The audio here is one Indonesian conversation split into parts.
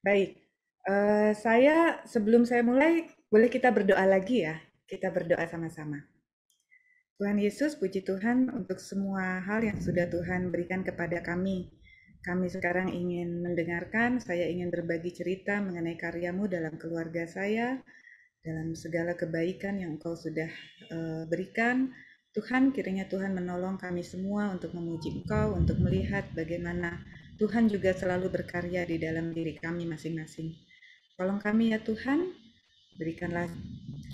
Baik. Saya sebelum saya mulai, boleh kita berdoa lagi ya? Kita berdoa sama-sama. Tuhan Yesus, puji Tuhan untuk semua hal yang sudah Tuhan berikan kepada kami. Kami sekarang ingin mendengarkan, saya ingin berbagi cerita mengenai karya-Mu dalam keluarga saya, dalam segala kebaikan yang Engkau sudah berikan. Tuhan, kiranya Tuhan menolong kami semua untuk memuji Engkau, untuk melihat bagaimana Tuhan juga selalu berkarya di dalam diri kami masing-masing. Tolong kami ya Tuhan, berikanlah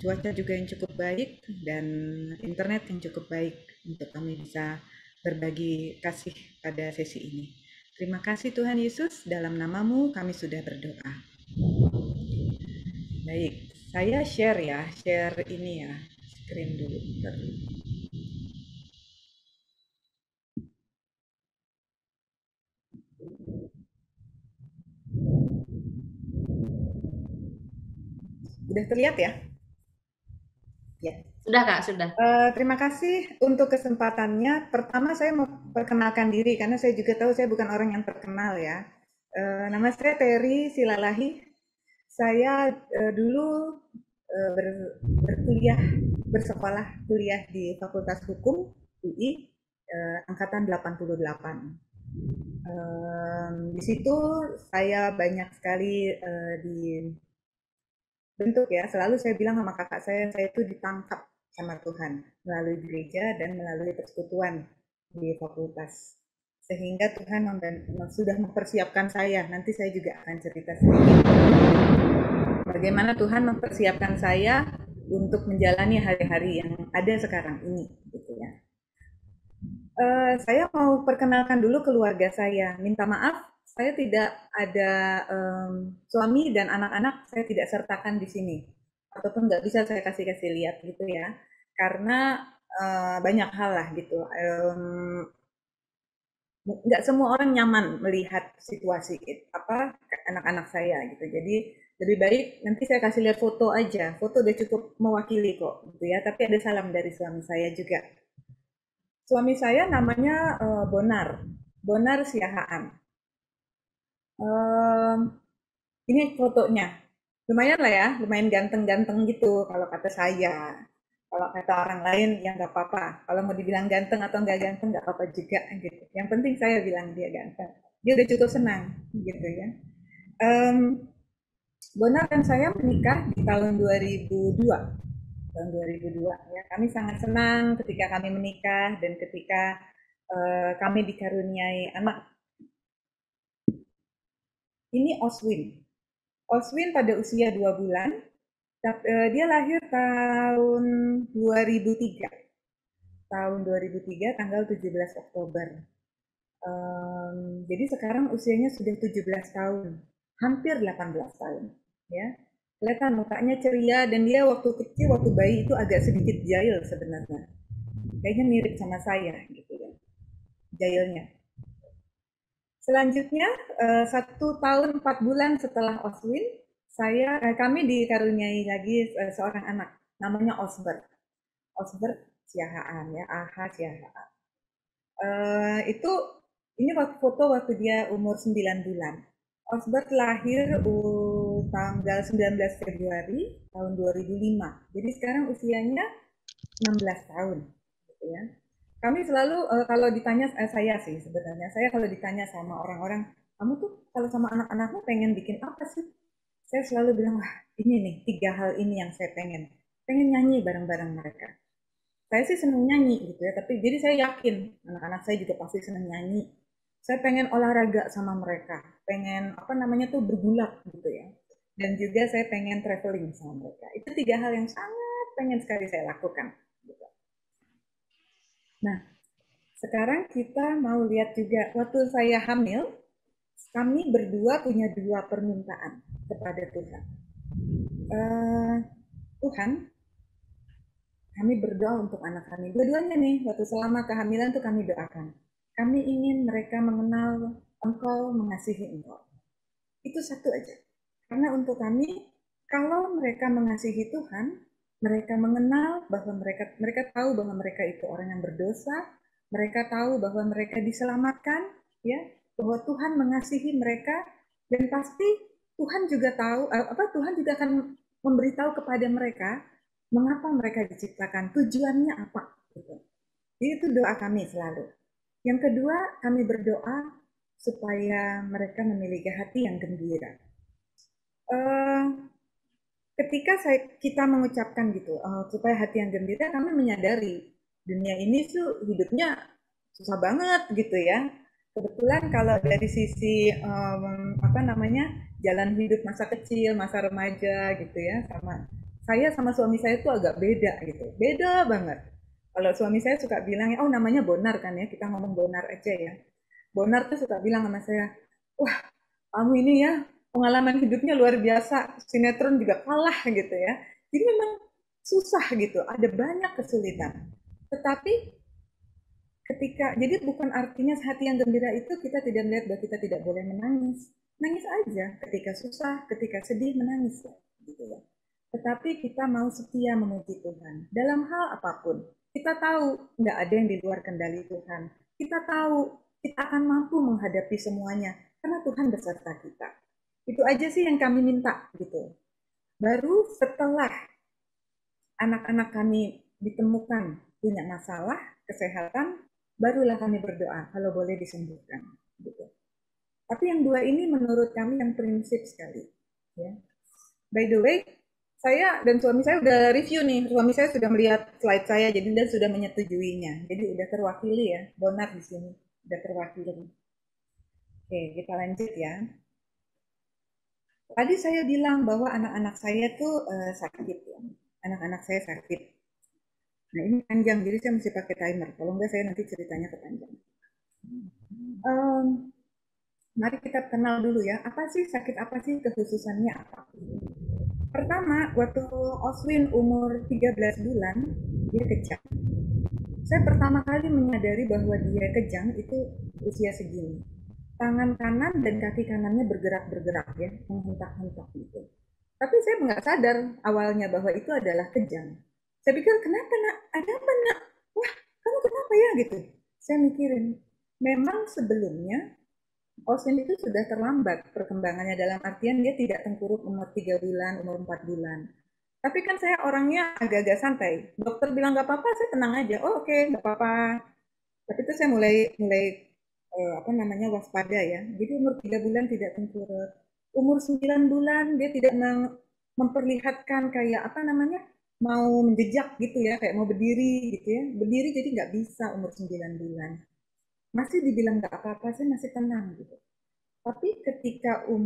cuaca juga yang cukup baik dan internet yang cukup baik untuk kami bisa berbagi kasih pada sesi ini. Terima kasih Tuhan Yesus, dalam namamu kami sudah berdoa. Baik, saya share ya, share ini ya, screen dulu. Udah terlihat ya? Ya. Sudah Kak, sudah. Terima kasih untuk kesempatannya. Pertama saya mau perkenalkan diri karena saya juga tahu saya bukan orang yang terkenal ya. Nama saya Terry Silalahi. Saya dulu berkuliah, bersekolah kuliah di Fakultas Hukum UI angkatan 88. Di situ saya banyak sekali dibentuk ya. Selalu saya bilang sama kakak saya itu ditangkap sama Tuhan melalui gereja dan melalui persekutuan di fakultas. Sehingga Tuhan sudah mempersiapkan saya. Nanti saya juga akan cerita sedikit bagaimana Tuhan mempersiapkan saya untuk menjalani hari-hari yang ada sekarang ini, gitu ya. Saya mau perkenalkan dulu keluarga saya. Minta maaf, saya tidak ada suami dan anak-anak saya tidak sertakan di sini, ataupun nggak bisa saya kasih lihat gitu ya, karena banyak hal lah gitu. Nggak semua orang nyaman melihat situasi apa anak-anak saya gitu. Jadi lebih baik nanti saya kasih lihat foto aja. Foto udah cukup mewakili kok gitu ya. Tapi ada salam dari suami saya juga. Suami saya namanya Bonar, Bonar Siahaan. Em, ini fotonya, lumayan lah ya, lumayan ganteng-ganteng gitu kalau kata saya. Kalau kata orang lain ya nggak apa-apa. Kalau mau dibilang ganteng atau nggak ganteng nggak apa-apa juga gitu. Yang penting saya bilang dia ganteng. Dia udah cukup senang gitu ya. Em, Bonar dan saya menikah di tahun 2002. Tahun 2002 ya. Kami sangat senang ketika kami menikah dan ketika kami dikaruniai anak. Ini Oswin. Oswin pada usia 2 bulan. Dia lahir tahun 2003. Tahun 2003 tanggal 17 Oktober. Jadi sekarang usianya sudah 17 tahun. Hampir 18 tahun. Ya. Kelihatan mukanya ceria dan dia waktu kecil, waktu bayi itu agak sedikit jahil sebenarnya. Kayaknya mirip sama saya gitu ya. Jahilnya. Selanjutnya, 1 tahun 4 bulan setelah Oswin, kami dikaruniai lagi seorang anak, namanya Osbert. Osbert Siahaan ya, Aha Siahaan. Itu ini foto waktu dia umur 9 bulan. Osbert lahir tanggal 19 Februari tahun 2005. Jadi sekarang usianya 16 tahun gitu ya. Kami selalu kalau ditanya saya sih sebenarnya saya kalau ditanya sama orang-orang, kamu tuh kalau sama anak-anakmu pengen bikin apa sih? Saya selalu bilang, wah ini nih 3 hal ini yang saya pengen nyanyi bareng-bareng mereka. Saya sih seneng nyanyi gitu ya, tapi jadi saya yakin anak-anak saya juga pasti seneng nyanyi. Saya pengen olahraga sama mereka, pengen apa namanya tuh bergulat gitu ya. Dan juga saya pengen traveling sama mereka. Itu 3 hal yang sangat pengen sekali saya lakukan. Gitu. Nah, sekarang kita mau lihat juga waktu saya hamil, kami berdua punya 2 permintaan kepada Tuhan. Eh, Tuhan, kami berdoa untuk anak kami. Dua-duanya nih, waktu selama kehamilan tuh kami doakan. Kami ingin mereka mengenal Engkau, mengasihi Engkau. Itu satu aja. Karena untuk kami, kalau mereka mengasihi Tuhan, mereka mengenal bahwa mereka tahu bahwa mereka itu orang yang berdosa, mereka tahu bahwa mereka diselamatkan, ya, bahwa Tuhan mengasihi mereka, dan pasti Tuhan juga tahu, Tuhan juga akan memberitahu kepada mereka mengapa mereka diciptakan, tujuannya apa. Gitu. Jadi itu doa kami selalu. Yang kedua, kami berdoa supaya mereka memiliki hati yang gembira. Eh, Ketika kita mengucapkan gitu, supaya hati yang gembira, kami menyadari dunia ini tuh hidupnya susah banget gitu ya. Kebetulan kalau dari sisi apa namanya, jalan hidup masa kecil, masa remaja gitu ya, sama suami saya tuh agak beda gitu, beda banget. Kalau suami saya suka bilang, oh namanya Bonar kan ya, kita ngomong Bonar aja ya. Bonar tuh suka bilang sama saya, wah kamu ini ya pengalaman hidupnya luar biasa, sinetron juga kalah gitu ya. Jadi memang susah gitu, ada banyak kesulitan. Tetapi jadi bukan artinya hati yang gembira itu kita tidak melihat bahwa kita tidak boleh menangis. Nangis aja ketika susah, ketika sedih menangis ya, gitu ya. Tetapi kita mau setia memuji Tuhan dalam hal apapun. Kita tahu nggak ada yang di luar kendali Tuhan. Kita tahu kita akan mampu menghadapi semuanya karena Tuhan beserta kita. Itu aja sih yang kami minta gitu. Baru setelah anak-anak kami ditemukan punya masalah kesehatan, barulah kami berdoa kalau boleh disembuhkan. Gitu. Tapi yang dua ini menurut kami yang prinsip sekali. Ya. By the way, saya dan suami saya udah review nih. Suami saya sudah melihat slide saya, jadi dia sudah menyetujuinya. Jadi udah terwakili ya, Bonar di sini udah terwakili. Oke, kita lanjut ya. Tadi saya bilang bahwa anak-anak saya tuh sakit ya. Anak-anak saya sakit. Nah ini panjang, jadi saya mesti pakai timer. Kalau enggak saya nanti ceritanya kepanjang. Mari kita kenal dulu ya, apa sih sakit apa sih, kekhususannya apa. Pertama, waktu Oswin umur 13 bulan, dia kejang. Saya pertama kali menyadari bahwa dia kejang itu usia segini. Tangan kanan dan kaki kanannya bergerak-bergerak ya, menghentak-hentak gitu. Tapi saya nggak sadar awalnya bahwa itu adalah kejang. Saya pikir, kenapa nak? Ada apa nak? Wah, kamu kenapa ya gitu? Saya mikirin, memang sebelumnya Oswin itu sudah terlambat perkembangannya, dalam artian dia tidak tengkurap umur 3 bulan, umur 4 bulan. Tapi kan saya orangnya agak-agak santai. Dokter bilang nggak apa-apa, saya tenang aja. Oh oke, nggak apa-apa. Tapi itu saya mulai mulai apa namanya, waspada ya. Jadi umur 3 bulan tidak tengkurap. Umur 9 bulan dia tidak memperlihatkan kayak apa namanya, mau menjejak gitu ya, kayak mau berdiri gitu ya. Berdiri jadi nggak bisa umur 9 bulan. Masih dibilang nggak apa-apa, saya masih tenang gitu. Tapi ketika oh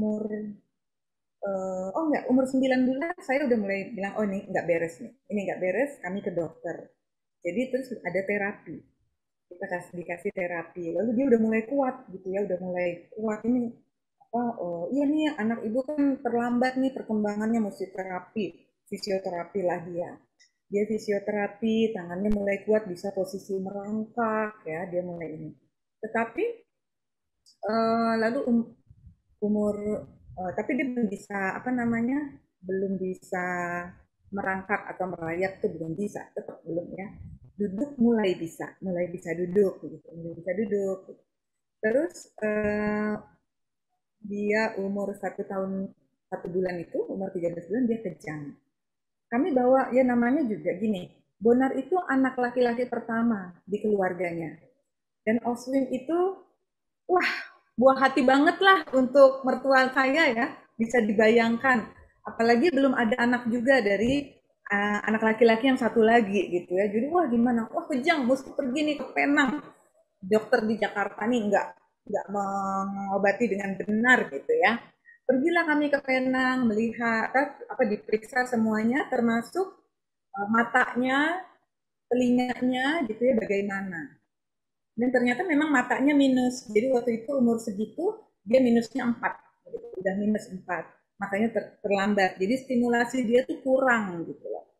enggak, umur 9 bulan saya udah mulai bilang, oh ini nggak beres nih. Ini nggak beres, kami ke dokter. Jadi terus ada terapi. Kita dikasih terapi. Lalu dia udah mulai kuat gitu ya, udah mulai kuat ini apa, oh iya nih anak ibu kan terlambat nih perkembangannya, mesti terapi, fisioterapi lah dia. Dia fisioterapi, tangannya mulai kuat, bisa posisi merangkak ya, dia mulai ini. Tetapi lalu umur tapi dia belum bisa apa namanya, belum bisa merangkak atau merayap, itu belum bisa, tetap belum ya. Duduk mulai bisa duduk gitu, mulai bisa duduk. Terus dia umur 1 tahun 1 bulan itu, umur 13 bulan dia kejang. Kami bawa ya, namanya juga gini, Bonar itu anak laki-laki pertama di keluarganya. Dan Oswin itu, wah, buah hati banget lah untuk mertua saya ya, bisa dibayangkan. Apalagi belum ada anak juga dari anak laki-laki yang satu lagi gitu ya. Jadi wah gimana? Wah kejang, mesti pergi nih ke Penang. Dokter di Jakarta nih nggak mengobati dengan benar gitu ya. Pergilah kami ke Penang melihat apa, diperiksa semuanya termasuk matanya, telinganya gitu ya, bagaimana. Dan ternyata memang matanya minus. Jadi waktu itu umur segitu dia minusnya 4. Udah minus 4. Makanya terlambat. Jadi stimulasi dia tuh kurang gitu loh.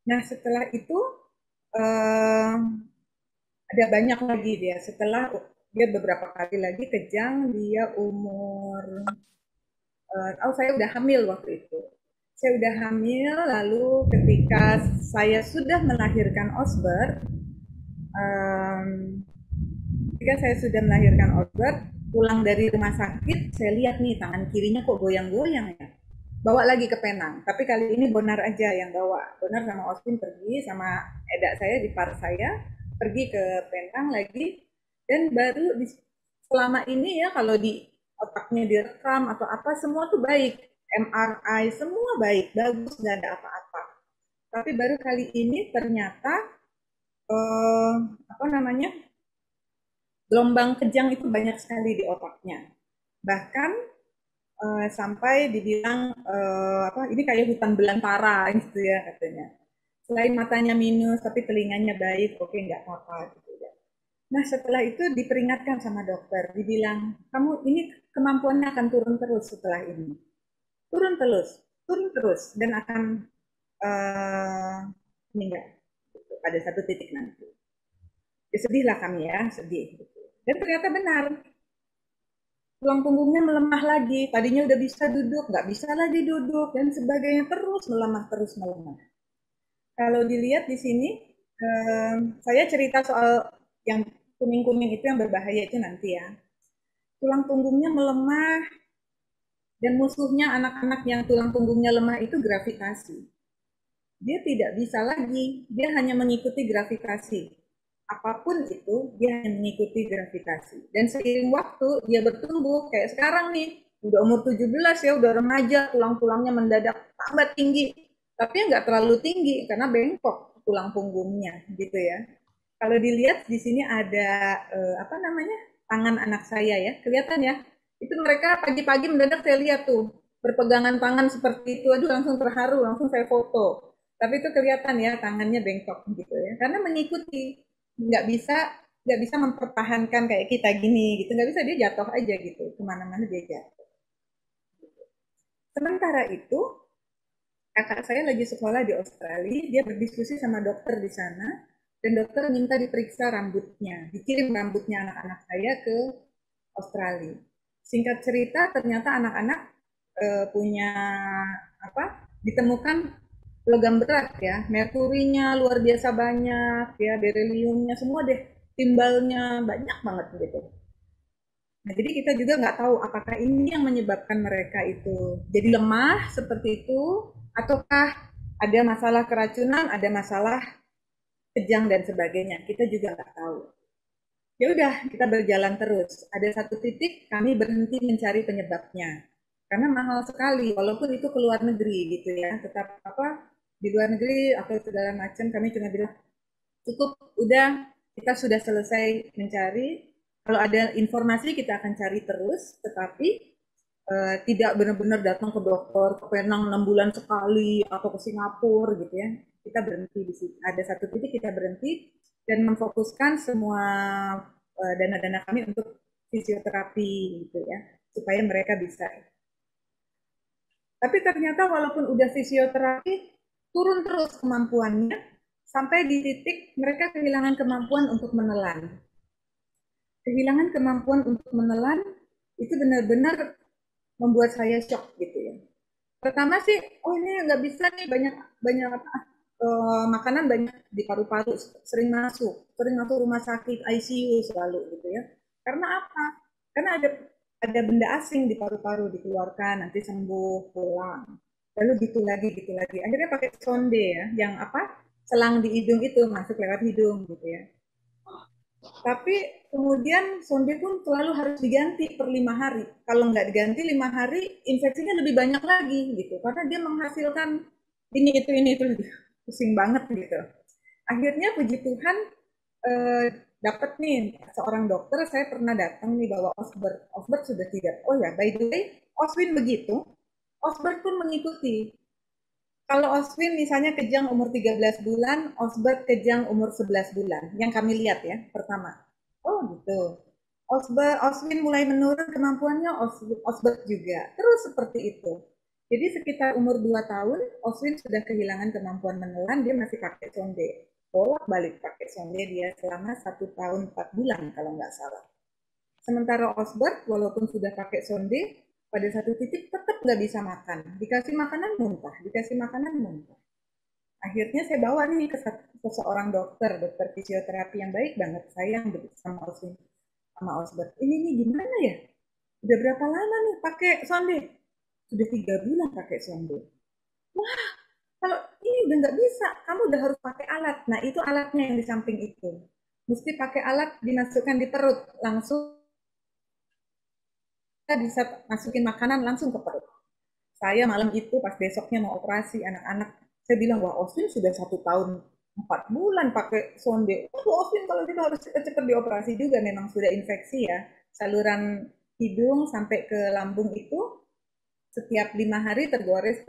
Nah setelah itu eh, ada banyak lagi dia. Setelah dia beberapa kali lagi kejang, dia umur saya udah hamil waktu itu. Saya udah hamil, lalu ketika saya sudah melahirkan Osbert, ketika saya sudah melahirkan Osbert, Pulang dari rumah sakit, saya lihat nih tangan kirinya kok goyang-goyang ya. Bawa lagi ke Penang, tapi kali ini Bonar aja yang bawa. Bonar sama Osvin pergi, sama Eda saya, ipar saya, pergi ke Penang lagi, dan baru selama ini ya kalau di otaknya direkam atau apa, semua tuh baik. MRI, semua baik, bagus, nggak ada apa-apa. Tapi baru kali ini ternyata, eh, apa namanya, gelombang kejang itu banyak sekali di otaknya. Bahkan sampai dibilang apa ini kayak hutan belantara gitu ya katanya. Selain matanya minus tapi telinganya baik, oke nggak apa-apa gitu ya. Nah setelah itu diperingatkan sama dokter, dibilang kamu ini kemampuannya akan turun terus setelah ini, turun terus dan akan meninggal pada satu titik nanti. Ya, sedih lah kami ya, sedih. Gitu. Dan ternyata benar, tulang punggungnya melemah lagi. Tadinya udah bisa duduk, nggak bisa lagi duduk, dan sebagainya. Terus melemah, terus melemah. Kalau dilihat di sini, saya cerita soal yang kuning-kuning itu yang berbahaya itu nanti ya. Tulang punggungnya melemah, dan musuhnya anak-anak yang tulang punggungnya lemah itu gravitasi. Dia tidak bisa lagi, dia hanya mengikuti gravitasi. Apapun itu, dia hanya mengikuti gravitasi. Dan seiring waktu, dia bertumbuh, kayak sekarang nih, udah umur 17 ya, udah remaja, tulang-tulangnya mendadak tambah tinggi. Tapi nggak terlalu tinggi, karena bengkok tulang punggungnya, gitu ya. Kalau dilihat di sini ada, apa namanya, tangan anak saya ya, kelihatan ya. Itu mereka pagi-pagi mendadak saya lihat tuh, berpegangan tangan seperti itu, aduh langsung terharu, langsung saya foto. Tapi itu kelihatan ya tangannya bengkok gitu ya, karena mengikuti, nggak bisa nggak bisa mempertahankan kayak kita gini gitu, nggak bisa, dia jatuh aja gitu, kemana-mana dia jatuh. Sementara itu kakak saya lagi sekolah di Australia, dia berdiskusi sama dokter di sana, dan dokter minta diperiksa rambutnya, dikirim rambutnya anak-anak saya ke Australia. Singkat cerita, ternyata anak-anak punya apa? Ditemukan logam berat ya, merkurinya luar biasa banyak ya, bereliumnya semua deh, timbalnya banyak banget gitu. Nah, jadi kita juga nggak tahu apakah ini yang menyebabkan mereka itu jadi lemah seperti itu, ataukah ada masalah keracunan, ada masalah kejang dan sebagainya. Kita juga nggak tahu. Ya udah, kita berjalan terus. Ada satu titik kami berhenti mencari penyebabnya. Karena mahal sekali, walaupun itu ke luar negeri gitu ya. Tetap apa di luar negeri atau segala macam kami cuma bilang cukup, udah kita sudah selesai mencari. Kalau ada informasi kita akan cari terus, tetapi tidak benar-benar datang ke dokter ke Penang 6 bulan sekali atau ke Singapura gitu ya. Kita berhenti di situ. Ada satu titik kita berhenti dan memfokuskan semua dana-dana kami untuk fisioterapi gitu ya, supaya mereka bisa. Tapi ternyata walaupun udah fisioterapi, turun terus kemampuannya sampai di titik mereka kehilangan kemampuan untuk menelan. Kehilangan kemampuan untuk menelan itu benar-benar membuat saya shock gitu ya. Pertama sih, oh ini nggak bisa nih, banyak banyak apa, makanan banyak di paru-paru, sering masuk rumah sakit ICU selalu gitu ya. Karena apa? Karena ada benda asing di paru-paru, dikeluarkan nanti sembuh pulang. Lalu gitu lagi. Akhirnya pakai sonde ya, yang apa? Selang di hidung itu masuk lewat hidung gitu ya. Tapi kemudian sonde pun selalu harus diganti per 5 hari. Kalau nggak diganti 5 hari, infeksinya lebih banyak lagi gitu. Karena dia menghasilkan ini itu, pusing banget gitu. Akhirnya puji Tuhan eh, dapat nih seorang dokter. Saya pernah datang nih bawa Osbert. Osbert sudah tidak. Oh ya, by the way, Oswin begitu. Osbert pun mengikuti. Kalau Oswin misalnya kejang umur 13 bulan, Osbert kejang umur 11 bulan. Yang kami lihat ya, pertama. Oh gitu. Oswin mulai menurun kemampuannya, Osbert juga. Terus seperti itu. Jadi sekitar umur 2 tahun, Oswin sudah kehilangan kemampuan menelan, dia masih pakai sonde. Bolak-balik pakai sonde dia selama 1 tahun 4 bulan kalau nggak salah. Sementara Osbert, walaupun sudah pakai sonde, pada satu titik tetap nggak bisa makan. Dikasih makanan muntah, dikasih makanan muntah. Akhirnya saya bawa nih ke seorang dokter fisioterapi yang baik banget, sayang sama Oswin. sama Osbert. Ini nih gimana ya? Udah berapa lama nih pakai sonde? Sudah 3 bulan pakai sonde. Wah, kalau ini udah nggak bisa, kamu udah harus pakai alat. Nah, itu alatnya yang di samping itu. Mesti pakai alat dimasukkan di perut, langsung kita bisa masukin makanan langsung ke perut. Saya malam itu pas besoknya mau operasi anak-anak, saya bilang, wah Austin sudah 1 tahun 4 bulan pakai sonde. Waduh Austin kalau gitu harus cepat dioperasi juga, memang sudah infeksi ya. Saluran hidung sampai ke lambung itu setiap 5 hari tergores,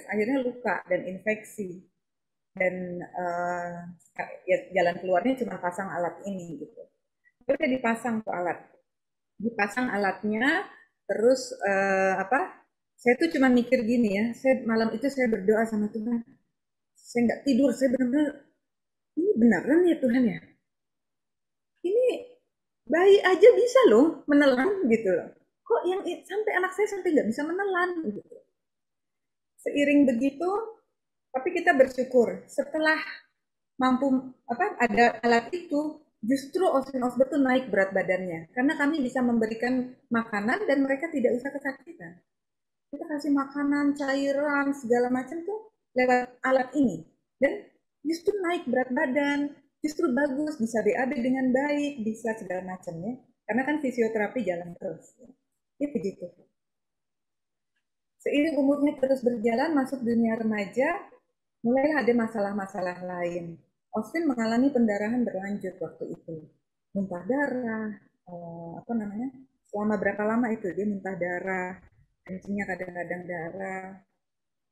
akhirnya luka dan infeksi. Dan ya, jalan keluarnya cuma pasang alat ini gitu. Udah dipasang tuh alat, dipasang alatnya, terus apa? Saya tuh cuma mikir gini ya, saya malam itu saya berdoa sama Tuhan, saya nggak tidur, saya benar-benar ini beneran ya Tuhan ya, ini bayi aja bisa loh menelan gitu loh, kok yang sampai anak saya sampai nggak bisa menelan gitu. Seiring begitu, tapi kita bersyukur setelah mampu apa ada alat itu, justru Austin Osborn tuh naik berat badannya karena kami bisa memberikan makanan dan mereka tidak usah kesakitan. Kita kasih makanan, cairan, segala macam tuh lewat alat ini. Dan justru naik berat badan, justru bagus, bisa BAB dengan baik, bisa segala macam ya. Karena kan fisioterapi jalan terus. Ya. Itu begitu. Seiring umurnya terus berjalan, masuk dunia remaja, mulai ada masalah-masalah lain. Austin mengalami pendarahan berlanjut waktu itu. Muntah darah, apa namanya, selama berapa lama itu dia muntah darah, kencingnya kadang-kadang darah.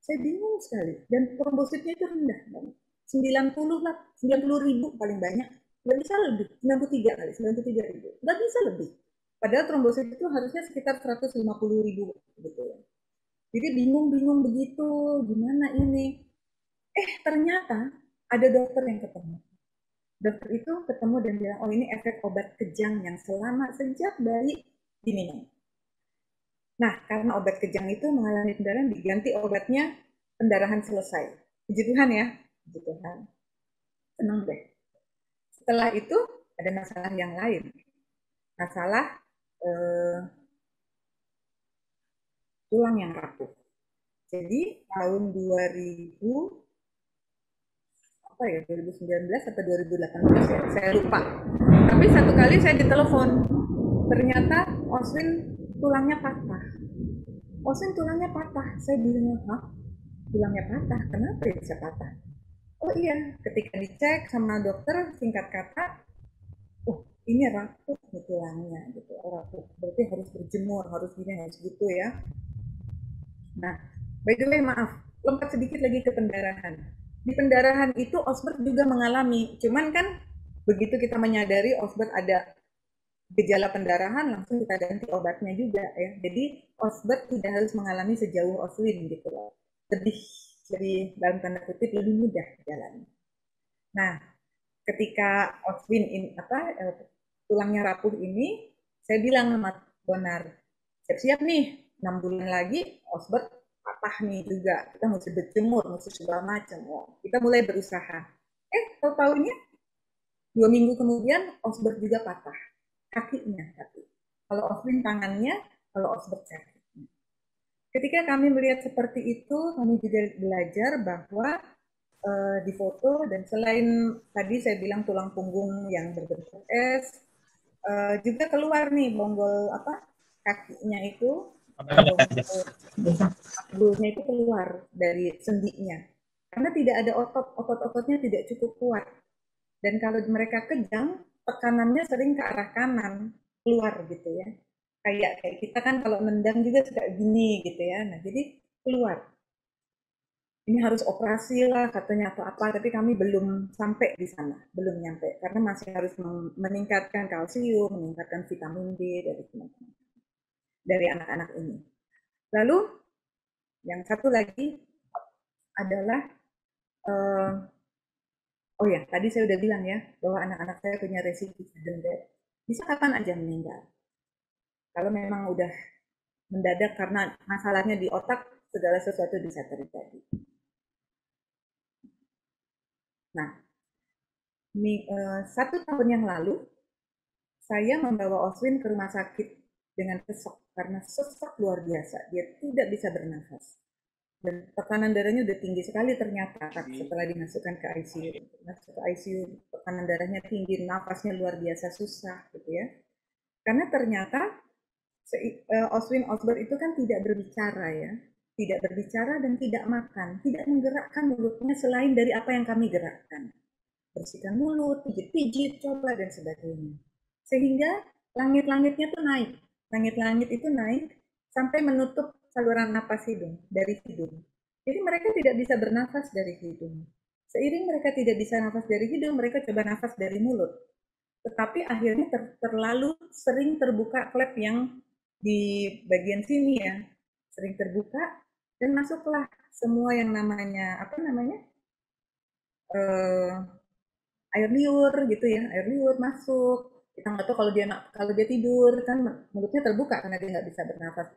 Saya bingung sekali. Dan trombositnya itu rendah. 90 lah, 90.000 paling banyak. Nggak bisa lebih, 93 kali, 93.000. Nggak bisa lebih. Padahal trombosit itu harusnya sekitar 150.000 gitu ya. Jadi bingung-bingung begitu, gimana ini. Ternyata ada dokter yang ketemu. Dokter itu ketemu dan bilang, oh ini efek obat kejang yang selama sejak bayi diminum. Nah, karena obat kejang itu mengalami pendarahan, diganti obatnya, pendarahan selesai. Puji Tuhan ya, puji Tuhan. Senang deh. Setelah itu ada masalah yang lain. Masalah eh, tulang yang rapuh. Jadi tahun 2000 apa ya 2019 atau 2018 ya, saya lupa. Tapi satu kali saya ditelepon, ternyata Oswin tulangnya patah. Oswin tulangnya patah. Saya bilang, hah? Tulangnya patah? Kenapa ya bisa patah? Oh iya, ketika dicek sama dokter, singkat kata, oh ini rapuh nih tulangnya gitu, rapuh. Berarti harus berjemur, harus gini, harus gitu ya. Nah, by the way maaf, lompat sedikit lagi ke pendarahan. Di pendarahan itu Osbert juga mengalami, cuman kan begitu kita menyadari Osbert ada gejala pendarahan, langsung kita ganti obatnya juga ya. Jadi Osbert tidak harus mengalami sejauh Oswin gitu loh. Lebih lebih dalam tanda kutip lebih mudah jalannya. Nah, ketika Oswin apa tulangnya rapuh ini, saya bilang sama Bonar, siap-siap nih 6 bulan lagi Osbert patah nih juga, kita mesti berjemur, mesti segala macam. Oh, kita mulai berusaha. Tahu-tahunya 2 minggu kemudian Osbert juga patah kakinya, tapi kalau Oswin tangannya, kalau Osbert kakinya. Ketika kami melihat seperti itu, kami juga belajar bahwa di foto dan selain tadi saya bilang tulang punggung yang berbentuk S, juga keluar nih bonggol apa kakinya itu, bonggol panggulnya itu keluar dari sendinya karena tidak ada otot-ototnya tidak cukup kuat, dan kalau mereka kejang tekanannya sering ke arah kanan keluar gitu ya, kayak kayak kita kan kalau nendang juga suka gini gitu ya, nah jadi keluar. Ini harus operasi lah katanya atau apa, tapi kami belum sampai di sana, belum nyampe karena masih harus meningkatkan kalsium, meningkatkan vitamin D dari teman-teman, dari anak-anak ini. Lalu yang satu lagi adalah oh ya tadi saya udah bilang ya bahwa anak-anak saya punya resiko sudden death, bisa kapan aja meninggal. Kalau memang udah mendadak karena masalahnya di otak, segala sesuatu bisa terjadi. Nah, 1 tahun yang lalu Saya membawa Oswin ke rumah sakit dengan sesek, karena sesak luar biasa. Dia tidak bisa bernafas. Dan tekanan darahnya udah tinggi sekali ternyata setelah dimasukkan ke ICU. Masuk ke ICU, tekanan darahnya tinggi, nafasnya luar biasa susah gitu ya. Karena ternyata Oswin Osborn itu kan tidak berbicara ya, tidak berbicara dan tidak makan, tidak menggerakkan mulutnya selain dari apa yang kami gerakkan. Bersihkan mulut, pijit-pijit, coba dan sebagainya. Sehingga langit-langitnya tuh naik. Langit-langit itu naik sampai menutup saluran napas hidung dari hidung. Jadi mereka tidak bisa bernafas dari hidung. Seiring mereka tidak bisa nafas dari hidung, mereka coba nafas dari mulut. Tetapi akhirnya terlalu sering terbuka klep yang di bagian sini ya, sering terbuka dan masuklah semua yang namanya apa namanya eh, air liur gitu ya, air liur masuk. Kita nggak tahu kalau dia tidur kan mulutnya terbuka karena dia nggak bisa bernafas,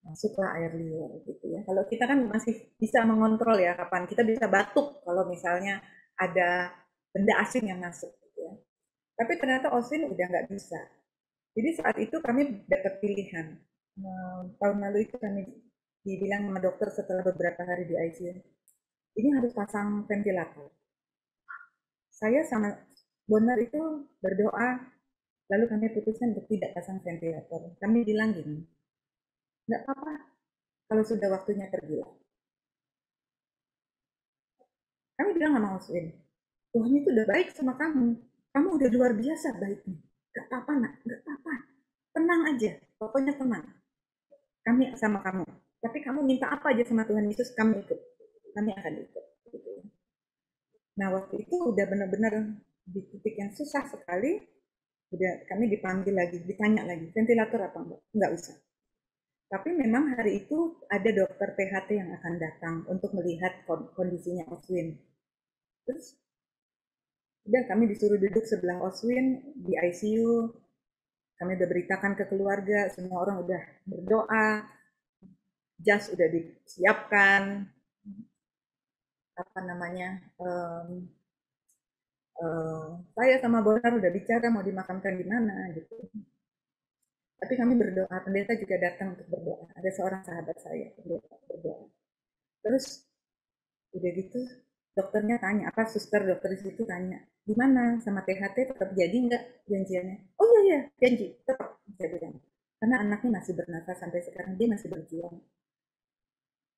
masuklah air liur gitu ya. Kalau kita kan masih bisa mengontrol ya kapan kita bisa batuk kalau misalnya ada benda asing yang masuk gitu ya. Tapi ternyata Oswin udah nggak bisa. Jadi saat itu kami dapat pilihan. Tahun lalu itu kami dibilang sama dokter setelah beberapa hari di ICU, ini harus pasang ventilator. Saya sama Bonar itu berdoa, lalu kami putuskan untuk tidak pasang ventilator. Kami bilang gini, nggak apa-apa kalau sudah waktunya pergi. Kami bilang sama Oswin, Tuhan itu udah baik sama kamu. Kamu udah luar biasa baiknya. Gak apa-apa nak, gak apa-apa. Tenang aja, pokoknya tenang. Kami sama kamu. Tapi kamu minta apa aja sama Tuhan Yesus, kami ikut. Kami akan ikut. Gitu. Nah waktu itu udah benar-benar di titik yang susah sekali. Udah kami dipanggil lagi, ditanya lagi, ventilator apa enggak? Enggak usah. Tapi memang hari itu ada dokter PHT yang akan datang untuk melihat kondisinya Oswin. Terus udah kami disuruh duduk sebelah Oswin di ICU. Kami udah beritakan ke keluarga, semua orang udah berdoa, jas udah disiapkan, apa namanya, saya sama Bonar udah bicara mau dimakamkan di mana gitu. Tapi kami berdoa, pendeta juga datang untuk berdoa. Ada seorang sahabat saya berdoa. Terus udah gitu dokternya tanya, apa suster dokter di situ tanya, gimana sama THT tetap jadi nggak janjiannya? Oh iya iya janji tetap, saya bilang. Karena anaknya masih bernafas sampai sekarang, dia masih berjuang.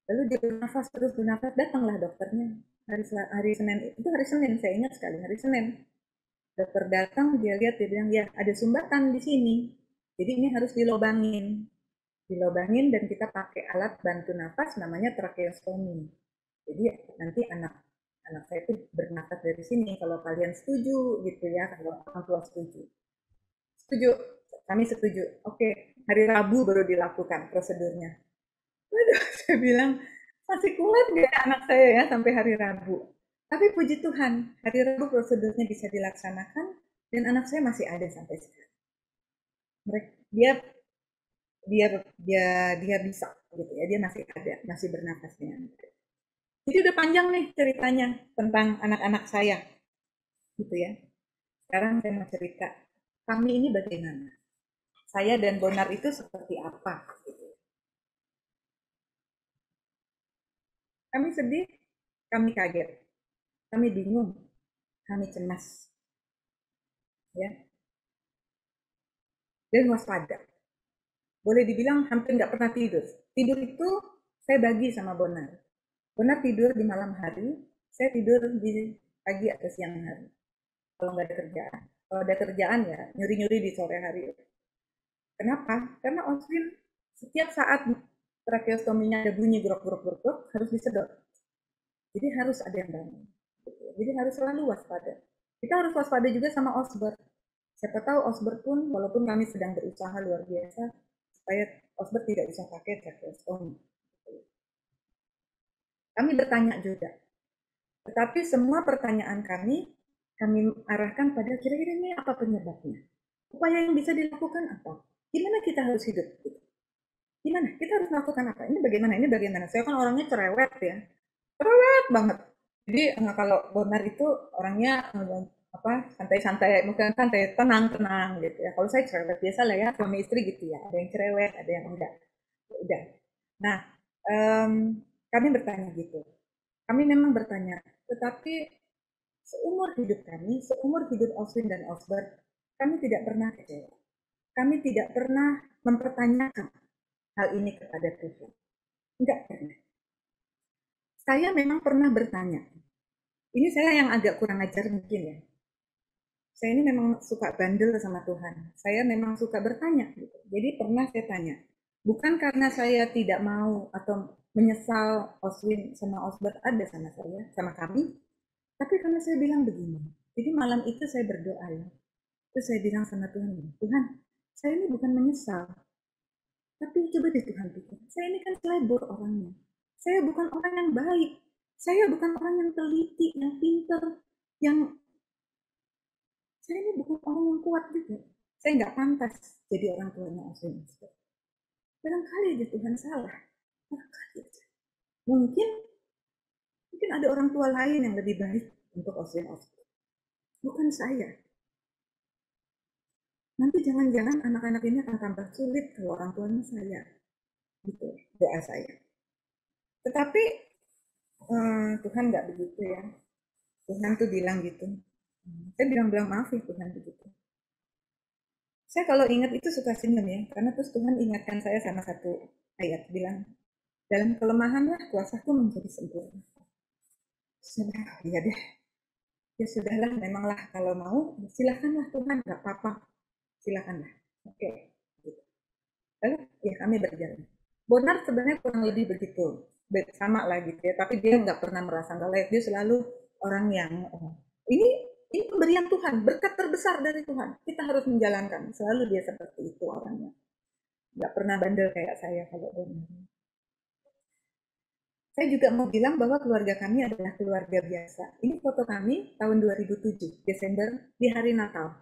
Lalu dia bernafas terus bernafas, datanglah dokternya hari Senin, itu hari Senin saya ingat sekali, hari Senin dokter datang, dia lihat, dia bilang ya ada sumbatan di sini, jadi ini harus dilobangin dan kita pakai alat bantu nafas namanya tracheostomy. Jadi nanti anak anak saya itu bernafas dari sini kalau kalian setuju gitu ya, kalau orang tua setuju. Setuju, kami setuju. Oke, hari Rabu baru dilakukan prosedurnya. Waduh, saya bilang masih kuat nggak anak saya ya sampai hari Rabu. Tapi puji Tuhan, hari Rabu prosedurnya bisa dilaksanakan dan anak saya masih ada sampai sekarang. Dia dia dia dia bisa gitu ya, dia masih ada, masih bernafas dengan baik. Jadi udah panjang nih ceritanya tentang anak-anak saya gitu ya. Sekarang saya mau cerita kami ini bagaimana, saya dan Bonar itu seperti apa gitu. Kami sedih, kami kaget, kami bingung, kami cemas ya, dan waspada. Boleh dibilang hampir nggak pernah tidur. Tidur itu saya bagi sama Bonar. Bonar tidur di malam hari, saya tidur di pagi atau siang hari. Kalau nggak ada kerjaan. Kalau ada kerjaan ya nyuri-nyuri di sore hari. Kenapa? Karena Oswin setiap saat tracheostominya ada bunyi grok-grok-grok harus disedot. Jadi harus ada yang bangun. Jadi harus selalu waspada. Kita harus waspada juga sama Osbert. Siapa tahu Osbert pun, walaupun kami sedang berusaha luar biasa, supaya Osbert tidak bisa pakai tracheostomi. Kami bertanya juga. Tetapi semua pertanyaan kami arahkan pada kira-kira ini apa penyebabnya. Upaya yang bisa dilakukan apa? Gimana kita harus hidup? Gimana? Kita harus melakukan apa? Ini bagaimana? Ini bagaimana? Saya kan orangnya cerewet ya. Cerewet banget. Jadi kalau Bonar itu orangnya santai-santai, bukan santai, tenang-tenang gitu ya. Kalau saya cerewet biasa lah ya, suami istri gitu ya. Ada yang cerewet, ada yang enggak. Ya udah. Nah, em, kami bertanya gitu. Kami memang bertanya, tetapi seumur hidup kami, seumur hidup Oswin dan Osbert, kami tidak pernah kecewa. Kami tidak pernah mempertanyakan hal ini kepada Tuhan. Enggak pernah. Saya memang pernah bertanya. Ini saya yang agak kurang ajar mungkin ya. Saya ini memang suka bandel sama Tuhan. Saya memang suka bertanya gitu. Jadi pernah saya tanya. Bukan karena saya tidak mau atau menyesal Oswin sama Osbert ada sama saya, sama kami, tapi karena saya bilang begini. Jadi malam itu saya berdoa ya. Terus saya bilang sama Tuhan, Tuhan, saya ini bukan menyesal, tapi coba deh Tuhan pikir, saya ini kan celebur orangnya. Saya bukan orang yang baik. Saya bukan orang yang teliti, yang pinter, yang saya ini bukan orang yang kuat juga. Saya nggak pantas jadi orang tuanya Oswin. Barangkali aja Tuhan salah. Barangkali aja. Mungkin mungkin ada orang tua lain yang lebih baik untuk Oswin. Bukan saya. Nanti jangan-jangan anak-anak ini akan tambah sulit kalau orang tuanya saya. Gitu doa saya. Tetapi Tuhan nggak begitu ya. Tuhan tuh bilang gitu. Saya bilang maaf ya Tuhan begitu. Saya kalau ingat itu suka senyum ya, karena terus Tuhan ingatkan saya sama satu ayat, bilang, dalam kelemahanlah kuasaku menjadi sempurna. Sudah, iya deh. Ya sudahlah, memanglah kalau mau, silakanlah Tuhan, nggak apa-apa. Silakanlah. Oke. Gitu. Lalu ya kami berjalan. Bonar sebenarnya kurang lebih begitu. Sama lah gitu ya, tapi dia nggak pernah merasa nggak layak. Dia selalu orang yang, ini ini pemberian Tuhan, berkat terbesar dari Tuhan. Kita harus menjalankan. Selalu dia seperti itu orangnya. Nggak pernah bandel kayak saya kalau Bonar. Saya juga mau bilang bahwa keluarga kami adalah keluarga biasa. Ini foto kami tahun 2007, Desember, di hari Natal.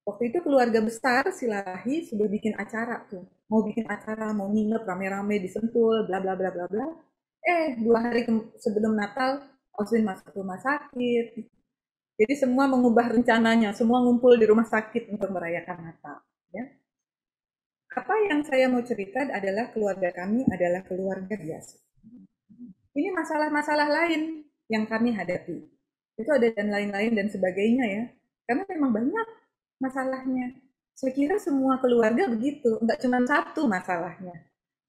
Waktu itu keluarga besar Silalahi sudah bikin acara tuh. Mau bikin acara, mau nginep rame-rame di Sentul, bla bla bla bla bla. 2 hari sebelum Natal, Oswin masuk rumah sakit. Jadi semua mengubah rencananya, semua ngumpul di rumah sakit untuk merayakan Natal. Ya. Apa yang saya mau cerita adalah keluarga kami adalah keluarga biasa. Ini masalah-masalah lain yang kami hadapi. Itu ada dan lain-lain dan sebagainya ya. Karena memang banyak masalahnya. Saya kira semua keluarga begitu, enggak cuma satu masalahnya.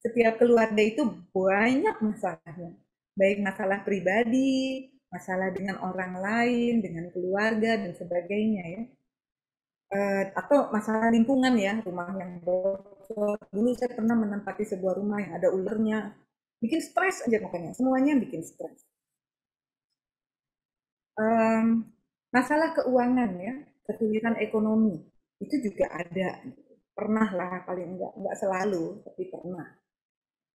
Setiap keluarga itu banyak masalahnya. Baik masalah pribadi, masalah dengan orang lain, dengan keluarga dan sebagainya ya. Atau masalah lingkungan ya, rumah yang bocor. Dulu saya pernah menempati sebuah rumah yang ada ulernya, bikin stres aja pokoknya, semuanya bikin stres. Masalah keuangan ya, kesulitan ekonomi, itu juga ada. Pernah lah, paling enggak selalu, tapi pernah.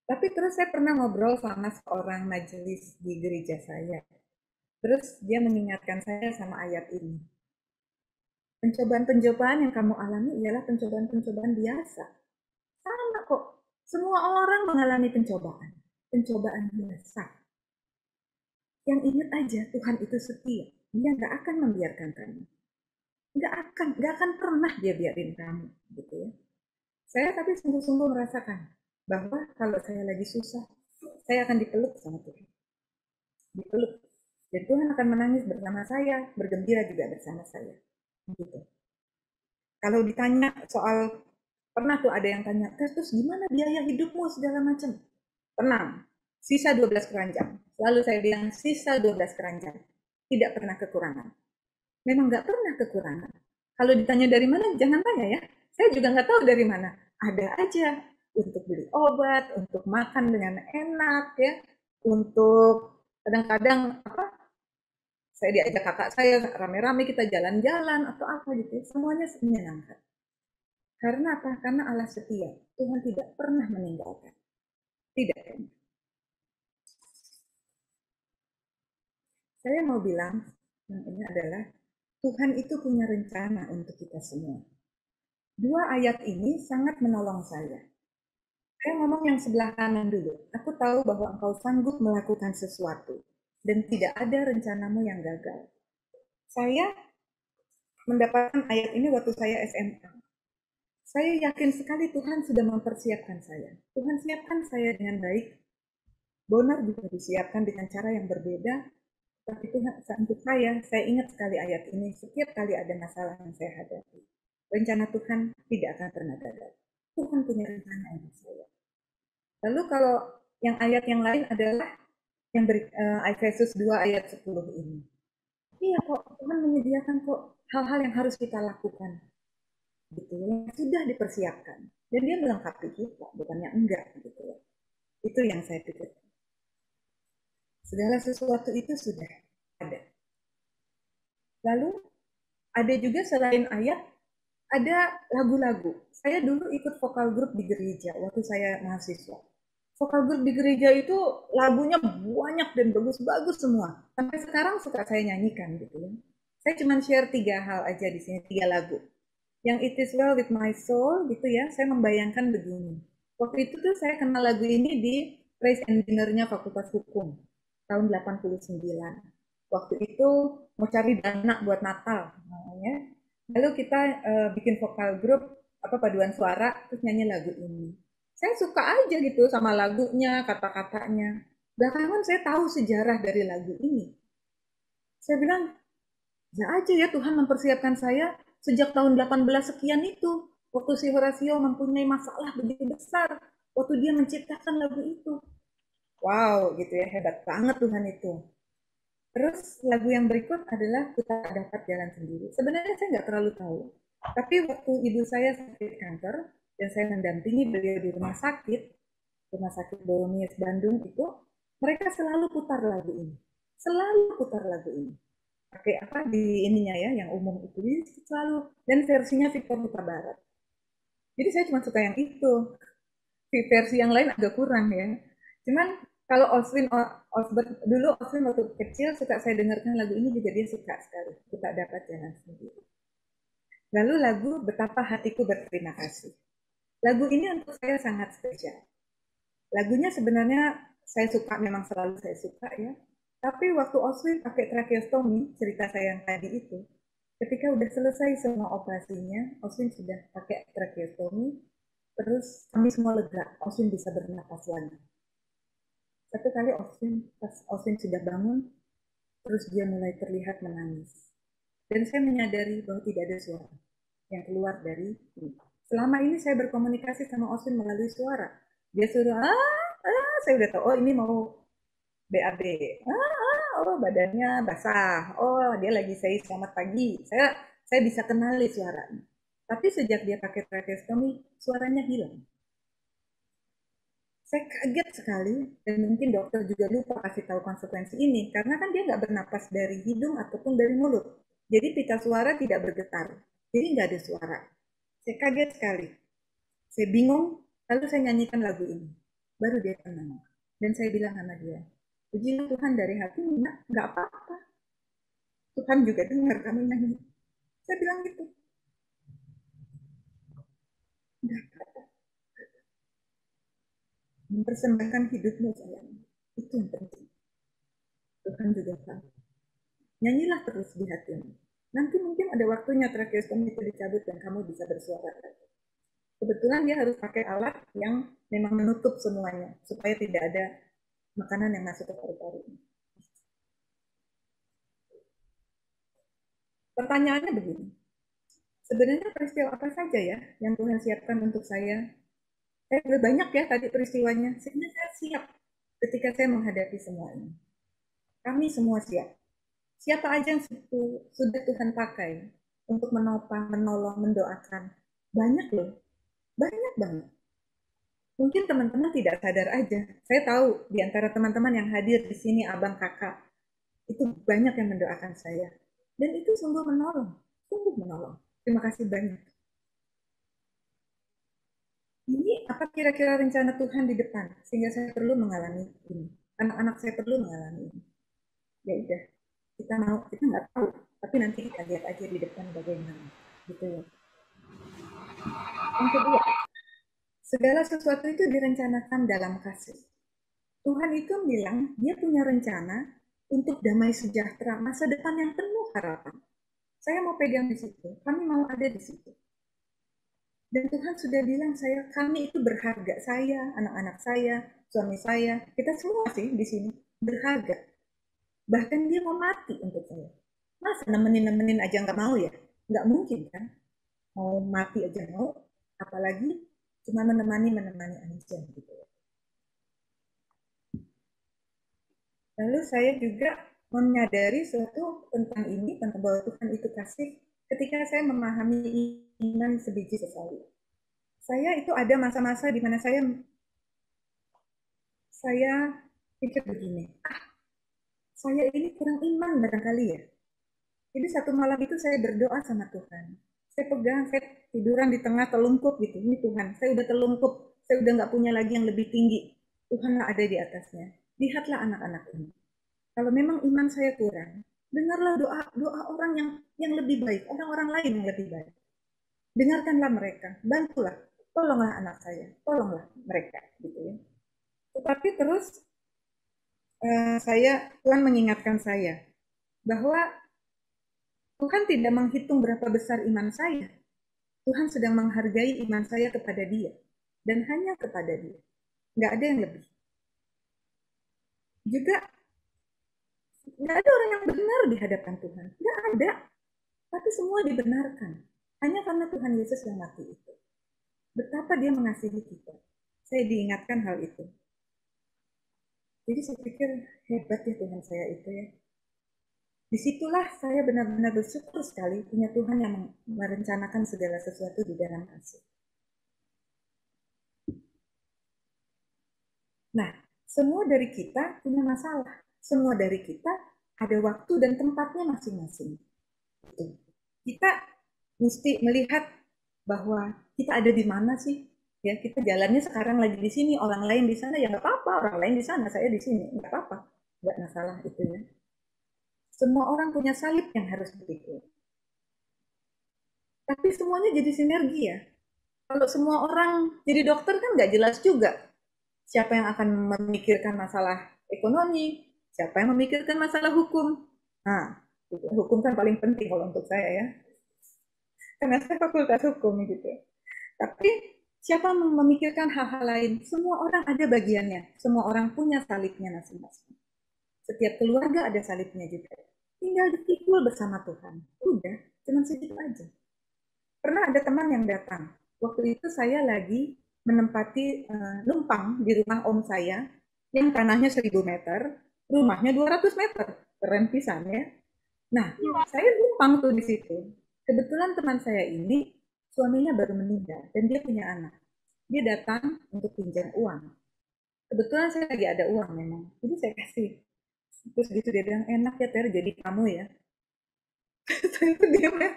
Tapi terus saya pernah ngobrol sama seorang majelis di gereja saya. Terus dia mengingatkan saya sama ayat ini. Pencobaan-pencobaan yang kamu alami ialah pencobaan-pencobaan biasa. Sama kok. Semua orang mengalami pencobaan. Pencobaan biasa. Yang ingat aja, Tuhan itu setia. Dia nggak akan membiarkan kamu. Nggak akan pernah dia biarin kamu. Gitu ya. Saya tapi sungguh-sungguh merasakan bahwa kalau saya lagi susah, saya akan dipeluk sama Tuhan. Dipeluk. Dan Tuhan akan menangis bersama saya, bergembira juga bersama saya. Gitu. Kalau ditanya soal, pernah tuh ada yang tanya, terus gimana biaya hidupmu segala macam? Tenang, sisa 12 keranjang. Lalu saya bilang, sisa 12 keranjang. Tidak pernah kekurangan. Memang nggak pernah kekurangan. Kalau ditanya dari mana, jangan tanya ya. Saya juga nggak tahu dari mana. Ada aja untuk beli obat, untuk makan dengan enak ya, untuk kadang-kadang saya diajak kakak saya rame-rame kita jalan-jalan atau apa gitu ya. Semuanya menyenangkan. Karena apa? Karena Allah setia. Tuhan tidak pernah meninggalkan. Tidak. Saya mau bilang, yang ini adalah Tuhan itu punya rencana untuk kita semua. Dua ayat ini sangat menolong saya. Saya ngomong yang sebelah kanan dulu. Aku tahu bahwa engkau sanggup melakukan sesuatu dan tidak ada rencanamu yang gagal. Saya mendapatkan ayat ini waktu saya SMA. Saya yakin sekali Tuhan sudah mempersiapkan saya. Tuhan siapkan saya dengan baik. Bonar juga disiapkan dengan cara yang berbeda. Tapi Tuhan, untuk saya ingat sekali ayat ini. Setiap kali ada masalah yang saya hadapi, rencana Tuhan tidak akan pernah gagal. Tuhan punya rencana untuk saya. Lalu kalau yang ayat yang lain adalah yang Efesus 2 ayat 10 ini. Iya kok, Tuhan menyediakan kok hal-hal yang harus kita lakukan. Gitu, yang sudah dipersiapkan. Dan dia melengkapi kita, bukannya enggak. Gitu. Itu yang saya pikir. Segala sesuatu itu sudah ada. Lalu ada juga selain ayat, ada lagu-lagu. Saya dulu ikut vokal grup di gereja waktu saya mahasiswa. Vokal grup di gereja itu lagunya banyak dan bagus-bagus semua. Sampai sekarang suka saya nyanyikan gitu ya. Saya cuma share 3 hal aja di sini, 3 lagu. Yang It Is Well With My Soul gitu ya, saya membayangkan begini. Waktu itu tuh saya kenal lagu ini di praise and dinner-nya Fakultas Hukum tahun 89. Waktu itu mau cari dana buat Natal namanya. Lalu kita bikin vokal grup paduan suara terus nyanyi lagu ini. Saya suka aja gitu sama lagunya, kata-katanya. Belakangan saya tahu sejarah dari lagu ini. Saya bilang, ya aja ya Tuhan mempersiapkan saya sejak tahun 18 sekian itu. Waktu si Horatio mempunyai masalah begitu besar. Waktu dia menciptakan lagu itu. Wow, gitu ya, hebat banget Tuhan itu. Terus lagu yang berikut adalah Ku Tak Dapat Jalan Sendiri. Sebenarnya saya nggak terlalu tahu. Tapi waktu ibu saya sakit kanker, dan saya mendampingi beliau di Rumah Sakit Boromies Bandung itu, mereka selalu putar lagu ini. Selalu putar lagu ini. Pakai apa di ininya ya, yang umum itu. Jadi selalu, dan versinya Victor Huta Barat. Jadi saya cuma suka yang itu. Versi yang lain agak kurang ya. Cuman kalau Osbert dulu Oswin waktu kecil suka saya dengarkan lagu ini juga dia suka sekali. Kita dapat jalan sendiri. Lalu lagu Betapa Hatiku Berterima Kasih. Lagu ini untuk saya sangat spesial. Lagunya sebenarnya saya suka, memang selalu saya suka ya. Tapi waktu Oswin pakai tracheostomy, cerita saya yang tadi itu, ketika udah selesai semua operasinya, Oswin sudah pakai tracheostomy, terus kami semua lega, Oswin bisa bernapas lagi. Satu kali pas Oswin sudah bangun, terus dia mulai terlihat menangis. Dan saya menyadari bahwa tidak ada suara yang keluar dari ini. Selama ini saya berkomunikasi sama Oswin melalui suara. Dia suruh, saya udah tahu, oh ini mau BAB. Oh badannya basah. Oh dia lagi say selamat pagi. Saya bisa kenali suaranya. Tapi sejak dia pakai tracheostomy, suaranya hilang. Saya kaget sekali, dan mungkin dokter juga lupa kasih tahu konsekuensi ini, karena kan dia nggak bernapas dari hidung ataupun dari mulut. Jadi pita suara tidak bergetar, jadi nggak ada suara. Saya kaget sekali. Saya bingung, lalu saya nyanyikan lagu ini. Baru dia tenang. Dan saya bilang sama dia, pujilah Tuhan dari hati, nggak apa-apa. Tuhan juga dengar kami nyanyi. Saya bilang gitu. Nggak apa-apa. Mempersembahkan hidupmu sayang. Itu yang penting. Tuhan juga tahu. Nyanyilah terus di hatimu. Nanti mungkin ada waktunya tracheostomy itu dicabut dan kamu bisa bersuara lagi. Kebetulan dia harus pakai alat yang memang menutup semuanya supaya tidak ada makanan yang masuk ke paru-paru. Pertanyaannya begini, sebenarnya peristiwa apa saja ya yang Tuhan siapkan untuk saya? Lebih banyak ya tadi peristiwanya, sehingga saya siap ketika saya menghadapi semua ini. Kami semua siap. Siapa aja yang sudah Tuhan pakai untuk menopang, menolong, mendoakan. Banyak loh, banyak banget. Mungkin teman-teman tidak sadar aja. Saya tahu di antara teman-teman yang hadir di sini, abang kakak, itu banyak yang mendoakan saya. Dan itu sungguh menolong, sungguh menolong. Terima kasih banyak. Ini apa kira-kira rencana Tuhan di depan, sehingga saya perlu mengalami ini. Anak-anak saya perlu mengalami ini. Ya udah, kita nggak tahu, tapi nanti kita lihat aja di depan bagaimana. Gitu ya. Yang kedua, segala sesuatu itu direncanakan dalam kasih. Tuhan itu bilang dia punya rencana untuk damai sejahtera, masa depan yang penuh harapan. Saya mau pegang di situ, kami mau ada di situ. Dan Tuhan sudah bilang kami itu berharga. Saya, anak-anak saya, suami saya, kita semua sih di sini berharga. Bahkan dia mau mati untuk saya. Masa nemenin-nemenin aja nggak mau ya? Nggak mungkin kan? Mau mati aja mau, apalagi cuma menemani aja gitu. Lalu saya juga menyadari sesuatu tentang ini, tentang bahwa Tuhan itu kasih, ketika saya memahami iman sebiji sesawi. Saya itu ada masa-masa di mana saya pikir begini, saya ini kurang iman barangkali ya. Jadi satu malam itu saya berdoa sama Tuhan. Saya pegang, saya tiduran di tengah telungkup gitu. Ini Tuhan, saya udah telungkup, saya udah nggak punya lagi yang lebih tinggi. Tuhanlah ada di atasnya. Lihatlah anak-anak ini. Kalau memang iman saya kurang, dengarlah doa doa orang yang lebih baik, orang-orang lain yang lebih baik. Dengarkanlah mereka, bantulah, tolonglah anak saya, tolonglah mereka, gitu ya. Tetapi terus Tuhan mengingatkan saya bahwa Tuhan tidak menghitung berapa besar iman saya. Tuhan sedang menghargai iman saya kepada Dia dan hanya kepada Dia. Nggak ada yang lebih. Juga nggak ada orang yang benar di hadapan Tuhan. Nggak ada. Tapi semua dibenarkan. Hanya karena Tuhan Yesus yang mati itu. Betapa Dia mengasihi kita. Saya diingatkan hal itu. Jadi saya pikir hebat ya Tuhan saya itu ya. Disitulah saya benar-benar bersyukur sekali punya Tuhan yang merencanakan segala sesuatu di dalam kasih. Nah, semua dari kita punya masalah. Semua dari kita ada waktu dan tempatnya masing-masing. Kita mesti melihat bahwa kita ada di mana sih. Ya, kita jalannya sekarang lagi di sini, orang lain di sana, ya nggak apa-apa. Orang lain di sana, saya di sini, nggak apa-apa. Nggak masalah itu ya. Semua orang punya salib yang harus dipikul. Tapi semuanya jadi sinergi ya. Kalau semua orang jadi dokter kan nggak jelas juga. Siapa yang akan memikirkan masalah ekonomi, siapa yang memikirkan masalah hukum. Nah, hukum kan paling penting kalau untuk saya ya. Karena saya fakultas hukum gitu. Tapi siapa memikirkan hal-hal lain? Semua orang ada bagiannya. Semua orang punya salibnya masing-masing. Setiap keluarga ada salibnya juga. Tinggal dipikul bersama Tuhan. Udah, cuma segitu aja. Pernah ada teman yang datang. Waktu itu saya lagi menempati numpang di rumah om saya yang tanahnya 1000 meter, rumahnya 200 meter. Keren pisan ya. Nah, saya numpang tuh di situ. Kebetulan teman saya ini suaminya baru meninggal dan dia punya anak. Dia datang untuk pinjam uang. Kebetulan saya lagi ada uang memang. Jadi saya kasih. Terus gitu dia bilang, enak ya Ter, jadi kamu ya. Saya tuh diam ya.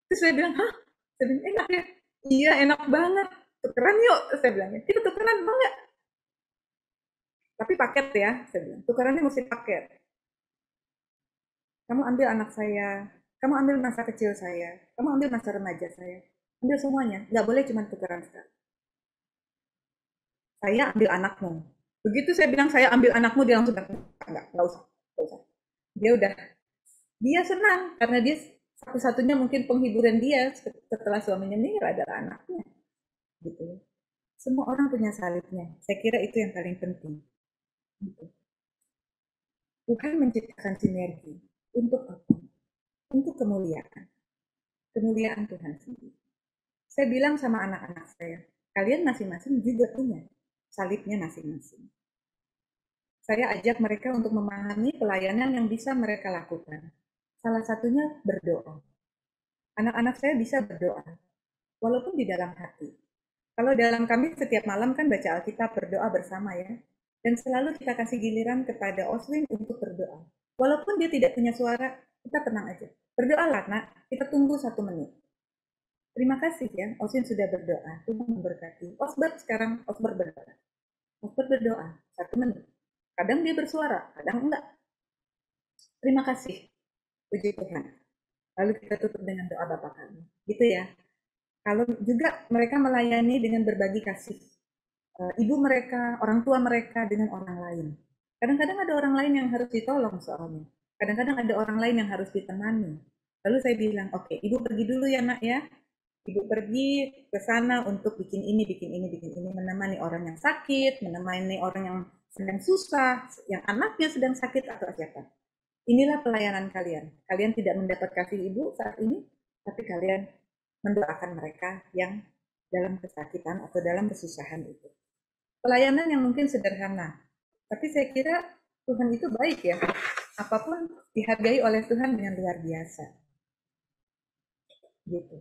Terus saya bilang, hah? Saya bilang, enak ya? Iya, enak banget. Tukeran yuk. Terus saya bilang, kita tukeran mau nggak? Tapi paket ya. Saya bilang, tukerannya mesti paket. Kamu ambil anak saya, kamu ambil masa kecil saya, kamu ambil masa remaja saya. Ambil semuanya. Nggak boleh cuma tukeran sekali. Saya ambil anakmu. Begitu saya bilang saya ambil anakmu, dia langsung bilang, enggak usah, enggak usah. Dia senang karena dia satu-satunya mungkin penghiburan dia setelah suaminya meninggal adalah anaknya. Gitu. Semua orang punya salibnya. Saya kira itu yang paling penting. Gitu. Tuhan menciptakan sinergi untuk apa? Untuk kemuliaan. Kemuliaan Tuhan sendiri. Saya bilang sama anak-anak saya, kalian masing-masing juga punya salibnya masing-masing. Saya ajak mereka untuk memahami pelayanan yang bisa mereka lakukan. Salah satunya berdoa. Anak-anak saya bisa berdoa, walaupun di dalam hati. Kalau dalam kami setiap malam kan baca Alkitab berdoa bersama ya. Dan selalu kita kasih giliran kepada Oswin untuk berdoa. Walaupun dia tidak punya suara, kita tenang aja. Berdoalah nak, kita tunggu 1 menit. Terima kasih ya, Oswin sudah berdoa. Tuhan memberkati. Osbert berdoa. Osbert berdoa 1 menit. Kadang dia bersuara, kadang enggak. Terima kasih. Puji Tuhan. Lalu kita tutup dengan doa Bapa kami. Gitu ya. Kalau juga mereka melayani dengan berbagi kasih. Ibu mereka, orang tua mereka dengan orang lain. Kadang-kadang ada orang lain yang harus ditolong soalnya. Kadang-kadang ada orang lain yang harus ditemani. Lalu saya bilang, oke, ibu pergi dulu ya nak ya. Ibu pergi ke sana untuk bikin ini, bikin ini, bikin ini, menemani orang yang sakit, menemani orang yang sedang susah, yang anaknya sedang sakit atau siapa. Inilah pelayanan kalian. Kalian tidak mendapat kasih ibu saat ini, tapi kalian mendoakan mereka yang dalam kesakitan atau dalam kesusahan itu. Pelayanan yang mungkin sederhana, tapi saya kira Tuhan itu baik ya. Apapun dihargai oleh Tuhan dengan luar biasa. Gitu.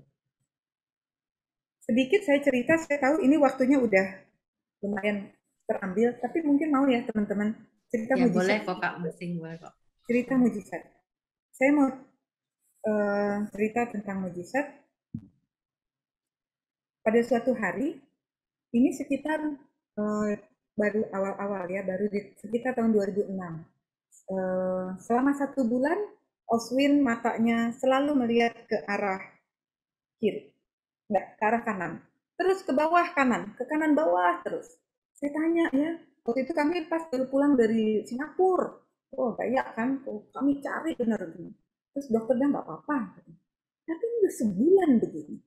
Sedikit saya cerita, saya tahu ini waktunya udah lumayan terambil, tapi mungkin mau ya teman-teman cerita Ya mujizat. boleh kok Kak, masing boleh kok. Cerita mujizat. Saya mau cerita tentang mujizat. Pada suatu hari, ini sekitar baru awal-awal ya, baru di sekitar tahun 2006. Selama 1 bulan, Oswin matanya selalu melihat ke arah kiri, nggak ke arah kanan. Terus ke bawah kanan, ke kanan bawah terus. Saya tanya ya, waktu itu kami pas baru pulang dari Singapura. Oh, kayak kan, oh, kami cari benar. Terus dokternya nggak apa-apa. Tapi udah sebulan begini.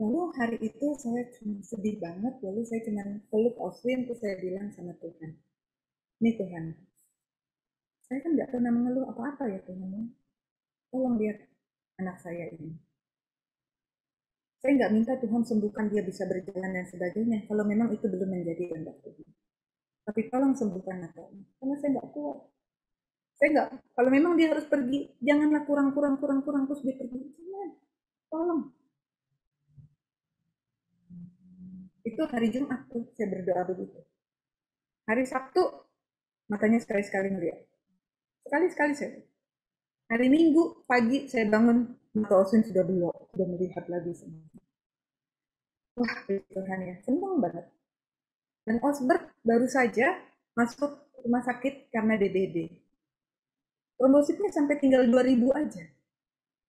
Lalu hari itu saya cuma sedih banget, lalu saya cuma peluk Oswin, terus saya bilang sama Tuhan, ini Tuhan, saya kan nggak pernah mengeluh apa-apa ya Tuhan, tolong lihat anak saya ini. Saya nggak minta Tuhan sembuhkan dia bisa berjalan dan sebagainya, kalau memang itu belum menjadi kehendak Tuhan. Tapi tolong sembuhkan anaknya, karena saya nggak kuat. Saya nggak, kalau memang dia harus pergi, janganlah kurang terus dia pergi. Jangan, tolong. Itu hari Jumat tuh saya berdoa begitu. Hari Sabtu matanya sekali-sekali melihat. Sekali-sekali saya. Hari Minggu pagi saya bangun, mata Oswin sudah belok, sudah melihat lagi semua. Wah, Tuhan ya, senang banget. Dan Osbert baru saja masuk rumah sakit karena DBD. Trombositnya sampai tinggal 2000 aja.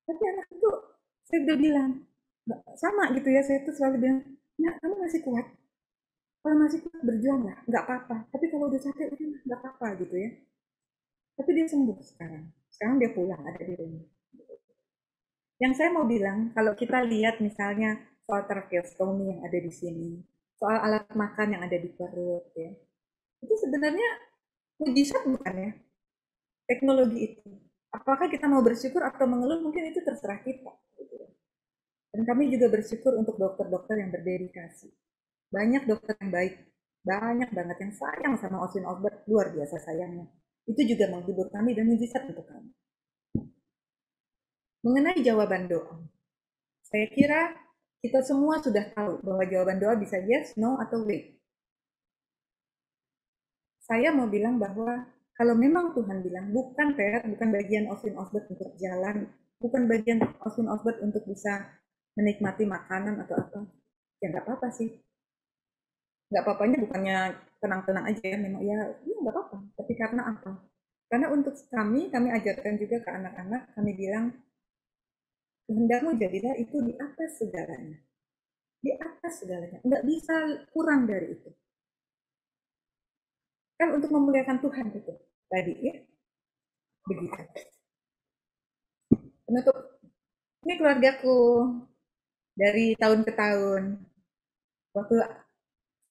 Tapi anak itu, saya udah bilang, sama gitu ya, saya tuh selalu bilang, nah kamu masih kuat. Kalau masih kuat berjuang lah, nggak apa-apa. Tapi kalau udah capek, udah nggak apa-apa gitu ya. Tapi dia sembuh sekarang. Sekarang dia pulang, ada di rumah. Yang saya mau bilang, kalau kita lihat misalnya soal tracheostomy yang ada di sini, soal alat makan yang ada di perut, ya, itu sebenarnya mujizat bukan ya? Teknologi itu. Apakah kita mau bersyukur atau mengeluh, mungkin itu terserah kita. Gitu. Dan kami juga bersyukur untuk dokter-dokter yang berdedikasi. Banyak dokter yang baik, banyak banget yang sayang sama Oswin Osbert, luar biasa sayangnya. Itu juga menghibur kami dan mujizat untuk kami. Mengenai jawaban doa, saya kira kita semua sudah tahu bahwa jawaban doa bisa yes, no, atau wait. Saya mau bilang bahwa kalau memang Tuhan bilang bukan bukan bagian Oswin Osbert untuk jalan, bukan bagian Oswin Osbert untuk bisa menikmati makanan atau apa, ya nggak apa-apa sih. Nggak apa-apanya bukannya tenang-tenang aja ya, memang ya nggak apa-apa. Tapi karena apa? Karena untuk kami ajarkan juga ke anak-anak, kami bilang kehendakmu jadilah itu di atas segalanya. Di atas segalanya. Nggak bisa kurang dari itu. Kan untuk memuliakan Tuhan itu. Tadi ya. Begitu. Penutup. Ini keluargaku. Dari tahun ke tahun. Waktu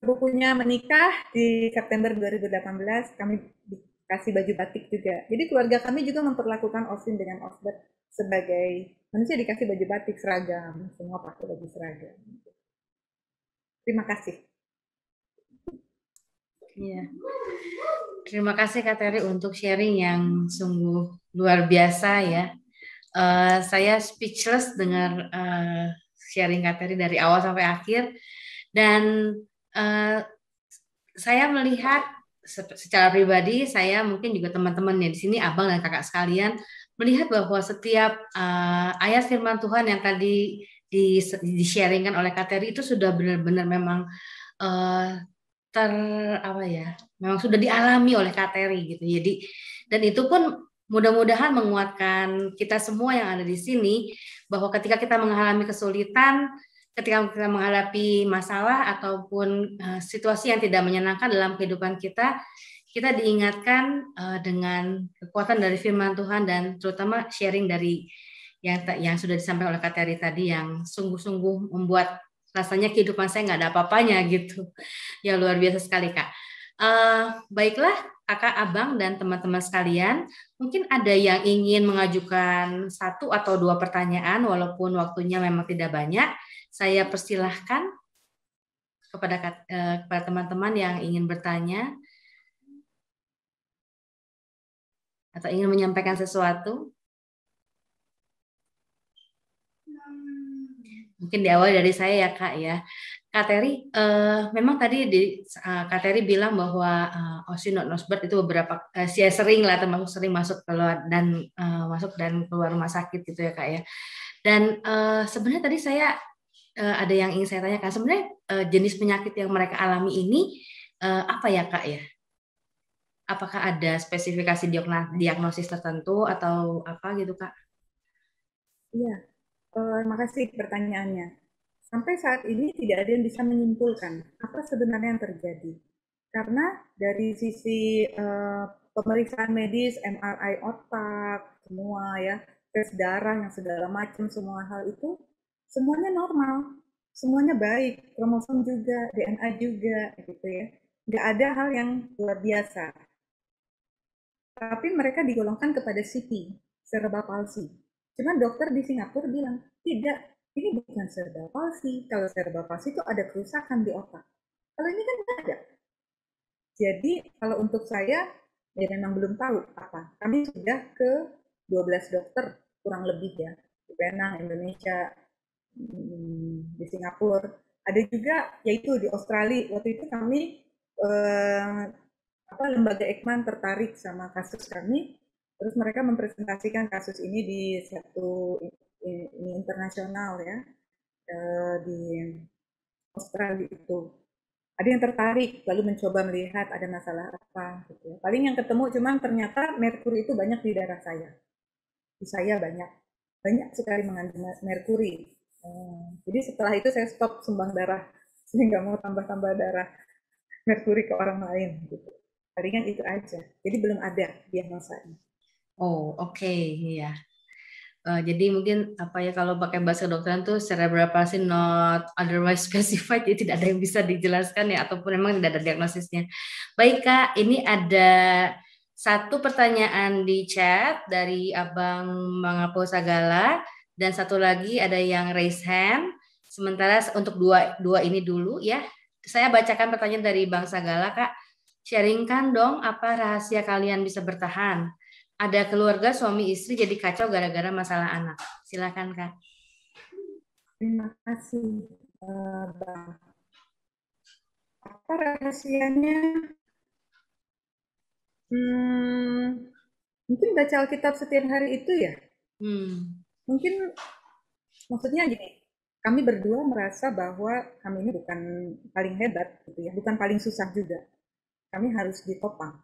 bukunya menikah di September 2018, kami dikasih baju batik juga. Jadi keluarga kami juga memperlakukan Oswin dengan Osbert sebagai manusia dikasih baju batik seragam. Semua pakai baju seragam. Terima kasih. Iya. Terima kasih Kak Teri untuk sharing yang sungguh luar biasa ya. Saya speechless dengar sharing Kak Teri dari awal sampai akhir dan saya melihat secara pribadi, saya mungkin juga teman-teman ya di sini, abang dan kakak sekalian, melihat bahwa setiap ayat firman Tuhan yang tadi di-sharingkan oleh Kak Teri itu sudah benar-benar memang uh, apa ya, memang sudah dialami oleh Kak Teri gitu. Jadi dan itu pun mudah-mudahan menguatkan kita semua yang ada di sini bahwa ketika kita mengalami kesulitan, ketika kita menghadapi masalah ataupun situasi yang tidak menyenangkan dalam kehidupan kita, kita diingatkan dengan kekuatan dari firman Tuhan dan terutama sharing dari yang sudah disampaikan oleh Kak Teri tadi yang sungguh-sungguh membuat rasanya kehidupan saya nggak ada apa-apanya gitu. Ya luar biasa sekali Kak. Baiklah Kakak, Abang, dan teman-teman sekalian, mungkin ada yang ingin mengajukan satu atau dua pertanyaan walaupun waktunya memang tidak banyak. Saya persilahkan kepada teman-teman yang ingin bertanya atau ingin menyampaikan sesuatu. Mungkin diawali dari saya ya Kak ya. Kak Teri, memang tadi Kak Teri bilang bahwa Osin Not Nosbert itu beberapa saya sering lah termasuk sering masuk keluar dan masuk dan keluar rumah sakit gitu ya Kak ya. Dan sebenarnya tadi saya ada yang ingin saya tanyakan. Sebenarnya jenis penyakit yang mereka alami ini apa ya Kak ya? Apakah ada spesifikasi diagnosis tertentu atau apa gitu Kak? Iya, makasih pertanyaannya. Sampai saat ini tidak ada yang bisa menyimpulkan apa sebenarnya yang terjadi. Karena dari sisi pemeriksaan medis, MRI otak, semua ya, tes darah yang segala macam, semua hal itu semuanya normal, semuanya baik, kromosom juga, DNA juga, gitu ya. Nggak ada hal yang luar biasa. Tapi mereka digolongkan kepada CP, cerebral palsy. Cuman dokter di Singapura bilang, tidak, ini bukan cerebral palsy. Kalau cerebral palsy itu ada kerusakan di otak. Kalau ini kan tidak ada. Jadi kalau untuk saya, ya memang belum tahu apa. Kami sudah ke 12 dokter, kurang lebih ya. Di Penang, Indonesia, di Singapura. Ada juga, yaitu di Australia. Waktu itu kami eh, lembaga Eijkman tertarik sama kasus kami, terus mereka mempresentasikan kasus ini di satu ini internasional ya, di Australia itu. Ada yang tertarik, lalu mencoba melihat ada masalah apa gitu ya. Paling yang ketemu cuman ternyata merkuri itu banyak di darah saya. Di saya banyak, banyak sekali mengandung merkuri. Jadi setelah itu saya stop sumbang darah, saya nggak mau tambah-tambah darah merkuri ke orang lain gitu. Palingan itu aja. Jadi belum ada diagnosanya. Oh, oke, iya. Jadi mungkin apa ya kalau pakai bahasa kedokteran tuh cerebral palsy not otherwise specified, jadi tidak ada yang bisa dijelaskan ya ataupun memang tidak ada diagnosisnya. Baik Kak, ini ada satu pertanyaan di chat dari Abang Mangapo Sagala dan satu lagi ada yang raise hand. Sementara untuk dua ini dulu ya. Saya bacakan pertanyaan dari Bang Sagala Kak. Sharingkan dong apa rahasia kalian bisa bertahan. Ada keluarga suami istri jadi kacau gara-gara masalah anak. Silakan Kak. Terima kasih, Bang. Apa rahasianya? Hmm, mungkin baca Alkitab setiap hari itu ya. Hmm. Mungkin maksudnya gini, kami berdua merasa bahwa kami ini bukan paling hebat, gitu ya, bukan paling susah juga. Kami harus ditopang.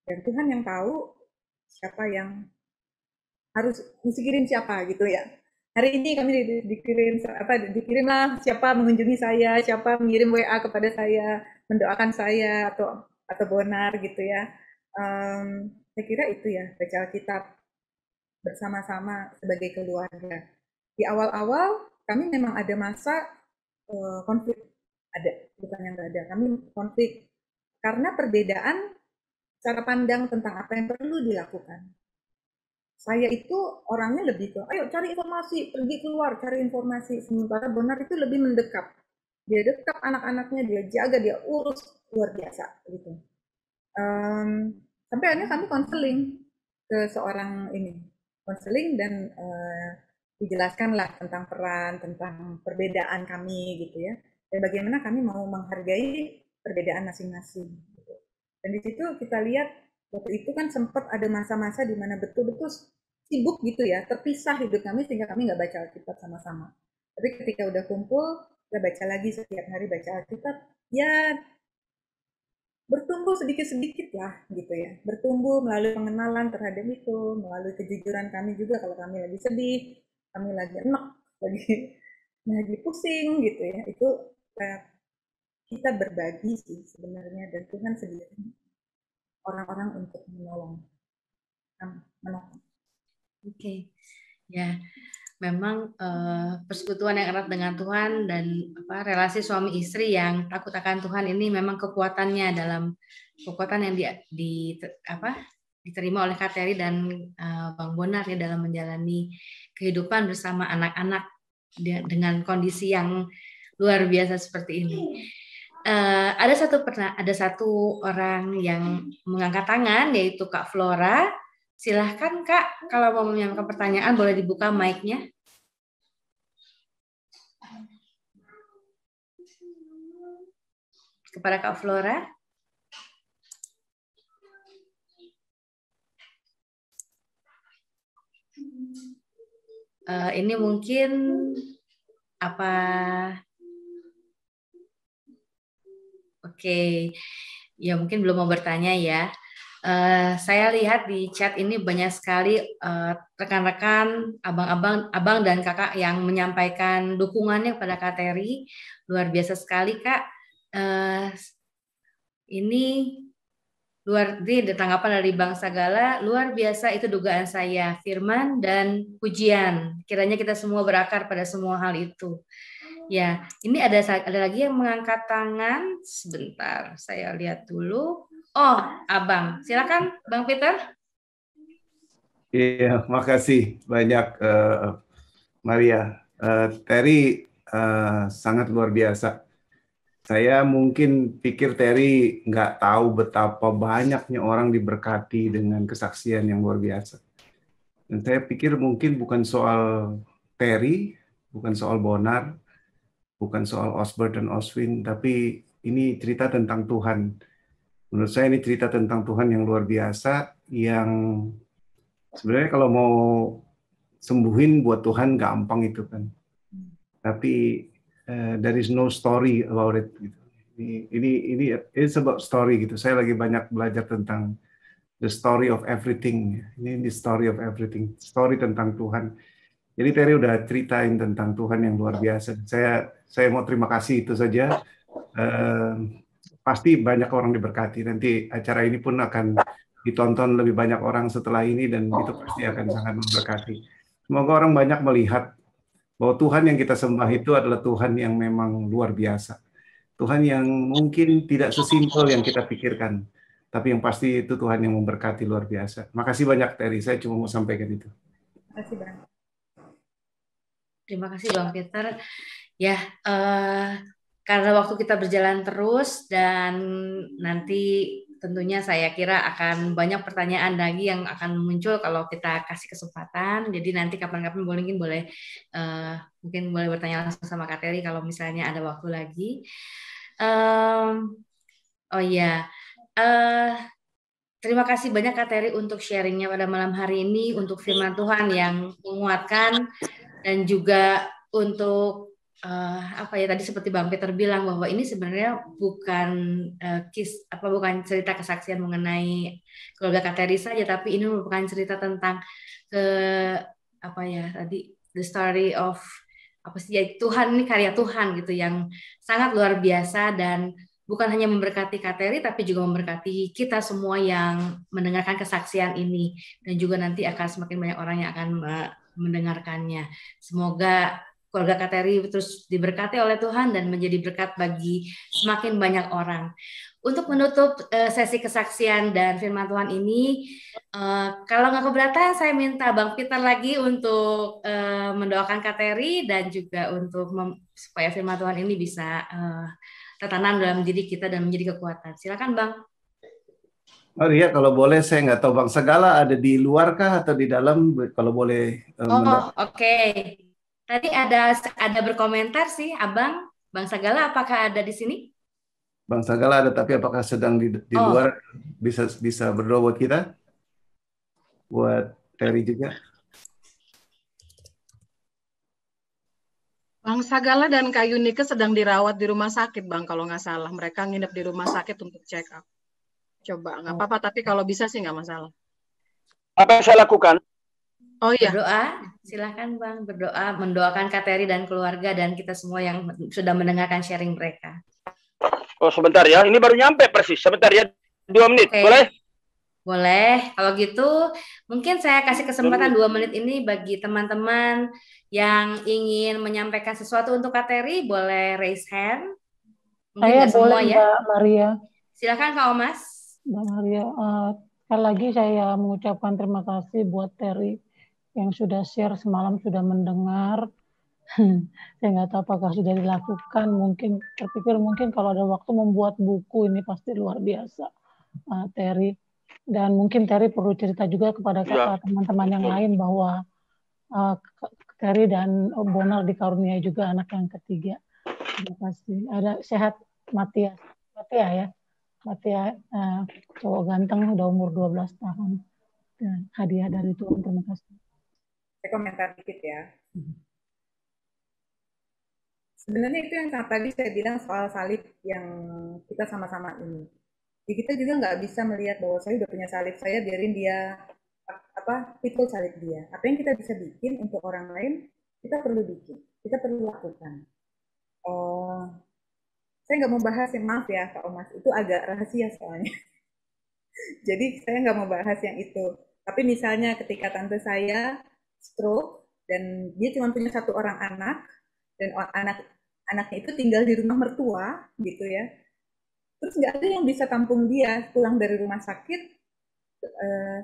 Dan Tuhan yang tahu siapa yang harus mesti kirim siapa gitu ya. Hari ini kami dikirim apa dikirimlah siapa mengunjungi saya, siapa mengirim WA kepada saya, mendoakan saya atau Bonar gitu ya. Saya kira itu ya baca Alkitab bersama-sama sebagai keluarga. Di awal-awal kami memang ada masa konflik, ada bukan yang nggak ada. Kami konflik karena perbedaan cara pandang tentang apa yang perlu dilakukan. Saya itu orangnya lebih ke, ayo cari informasi, pergi keluar, cari informasi. Sementara Bonar itu lebih mendekap. Dia dekap anak-anaknya, dia jaga, dia urus luar biasa gitu. Um, Sampai akhirnya kami konseling ke seorang ini, konseling dan dijelaskanlah tentang peran, tentang perbedaan kami gitu ya, dan bagaimana kami mau menghargai perbedaan masing-masing. Gitu. Dan di situ kita lihat waktu itu kan sempat ada masa-masa di mana betul-betul sibuk gitu ya, terpisah hidup kami sehingga kami nggak baca Alkitab sama-sama. Tapi ketika udah kumpul, kita baca lagi setiap hari baca Alkitab, ya bertumbuh sedikit-sedikit lah gitu ya. Bertumbuh melalui pengenalan terhadap itu, melalui kejujuran kami juga kalau kami lagi sedih, kami lagi enak, lagi lagi pusing gitu ya. Itu kita berbagi sih sebenarnya dan Tuhan sediakan orang-orang untuk menolong. Oke. Ya, memang persekutuan yang erat dengan Tuhan dan relasi suami istri yang takut akan Tuhan ini memang kekuatannya dalam kekuatan yang diterima oleh Kak Terry dan Bang Bonar ya dalam menjalani kehidupan bersama anak-anak dengan kondisi yang luar biasa seperti ini. Ada satu orang yang mengangkat tangan, yaitu Kak Flora. Silahkan Kak, kalau mau menyampaikan pertanyaan boleh dibuka mic-nya. Kepada Kak Flora. Ini mungkin Oke, ya mungkin belum mau bertanya ya. Saya lihat di chat ini banyak sekali rekan-rekan, abang dan kakak yang menyampaikan dukungannya kepada Kak Terry. Luar biasa sekali Kak. Ini tanggapan dari Bang Sagala, luar biasa itu dugaan saya, firman dan pujian. Kiranya kita semua berakar pada semua hal itu. Ya, ini ada lagi yang mengangkat tangan. Sebentar, saya lihat dulu. Oh, Abang. Silakan, Bang Peter. Iya, makasih banyak Maria. Terry sangat luar biasa. Saya mungkin pikir Terry nggak tahu betapa banyaknya orang diberkati dengan kesaksian yang luar biasa. Dan saya pikir mungkin bukan soal Terry, bukan soal Bonar, bukan soal Osbert dan Oswin, tapi ini cerita tentang Tuhan. Menurut saya ini cerita tentang Tuhan yang luar biasa, yang sebenarnya kalau mau sembuhin buat Tuhan gampang itu kan. Tapi there is no story about it. Gitu. Ini it's about story gitu. Saya lagi banyak belajar tentang the story of everything. Ini the story of everything. Story tentang Tuhan. Jadi Terry udah ceritain tentang Tuhan yang luar biasa. Saya mau terima kasih itu saja. Pasti banyak orang diberkati. Nanti acara ini pun akan ditonton lebih banyak orang setelah ini dan itu pasti akan sangat memberkati. Semoga orang banyak melihat bahwa Tuhan yang kita sembah itu adalah Tuhan yang memang luar biasa. Tuhan yang mungkin tidak sesimpel yang kita pikirkan, tapi yang pasti itu Tuhan yang memberkati luar biasa. Makasih banyak Terry, saya cuma mau sampaikan itu. Terima kasih Bang. Terima kasih Bang Peter. Ya, karena waktu kita berjalan terus dan nanti tentunya saya kira akan banyak pertanyaan lagi yang akan muncul kalau kita kasih kesempatan. Jadi nanti kapan-kapan mungkin boleh bertanya langsung sama Kak Terry kalau misalnya ada waktu lagi. Terima kasih banyak Kak Terry untuk sharingnya pada malam hari ini, untuk firman Tuhan yang menguatkan dan juga untuk tadi seperti Bang Peter bilang bahwa ini sebenarnya bukan bukan cerita kesaksian mengenai keluarga Kak Terry saja, tapi ini merupakan cerita tentang the story of Tuhan, ini karya Tuhan gitu yang sangat luar biasa dan bukan hanya memberkati Kak Terry tapi juga memberkati kita semua yang mendengarkan kesaksian ini dan juga nanti akan semakin banyak orang yang akan mendengarkannya. Semoga keluarga Kak Terry terus diberkati oleh Tuhan dan menjadi berkat bagi semakin banyak orang. Untuk menutup sesi kesaksian dan firman Tuhan ini, kalau nggak keberatan, saya minta Bang Peter lagi untuk mendoakan Kak Terry dan juga untuk supaya firman Tuhan ini bisa tertanam dalam diri kita dan menjadi kekuatan. Silakan Bang. Maria, kalau boleh saya nggak tahu Bang Sagala ada di luar kah atau di dalam? Kalau boleh. Oke. Tadi ada berkomentar sih, Abang. Bang Sagala, apakah ada di sini? Bang Sagala ada, tapi apakah sedang di luar? Bisa berdoa buat kita? Buat Terry juga? Bang Sagala dan Kak Yunike sedang dirawat di rumah sakit, Bang, kalau nggak salah. Mereka nginep di rumah sakit untuk check up. Coba, nggak apa-apa, tapi kalau bisa sih nggak masalah. Apa yang saya lakukan? Oh iya. Berdoa, silakan Bang, berdoa, mendoakan Kak Terry dan keluarga dan kita semua yang sudah mendengarkan sharing mereka. Oh sebentar ya, ini baru nyampe persis, sebentar ya, 2 menit, Okay. Boleh? Boleh. Kalau gitu, mungkin saya kasih kesempatan 2 menit ini bagi teman-teman yang ingin menyampaikan sesuatu untuk Kak Terry, boleh raise hand. Mungkin Saya nggak boleh, semua ya. Mbak Maria. Silakan Kak Omas. Mbak Maria, sekali lagi saya mengucapkan terima kasih buat Terry yang sudah share semalam, sudah mendengar. Saya nggak tahu apakah sudah dilakukan. Mungkin terpikir mungkin kalau ada waktu membuat buku ini pasti luar biasa, Terry. Dan mungkin Terry perlu cerita juga kepada teman-teman yang lain bahwa Terry dan Bonar dikaruniai juga anak yang ketiga. Terima kasih. Ada sehat Matia ya. Matia cowok ganteng udah umur 12 tahun. Dan hadiah dari Tuhan. Terima kasih. Saya komentar dikit ya. Sebenarnya itu yang tadi saya bilang soal salib yang kita sama-sama ini. Jadi kita juga nggak bisa melihat bahwa saya udah punya salib, saya biarin dia pikul salib dia. Apa yang kita bisa bikin untuk orang lain, kita perlu bikin, kita perlu lakukan. Saya nggak mau bahas yang, maaf ya Kak Omas, itu agak rahasia soalnya. Jadi saya nggak mau bahas yang itu. Tapi misalnya ketika tante saya stroke dan dia cuma punya 1 orang anak, dan anaknya itu tinggal di rumah mertua gitu ya, terus nggak ada yang bisa tampung dia pulang dari rumah sakit.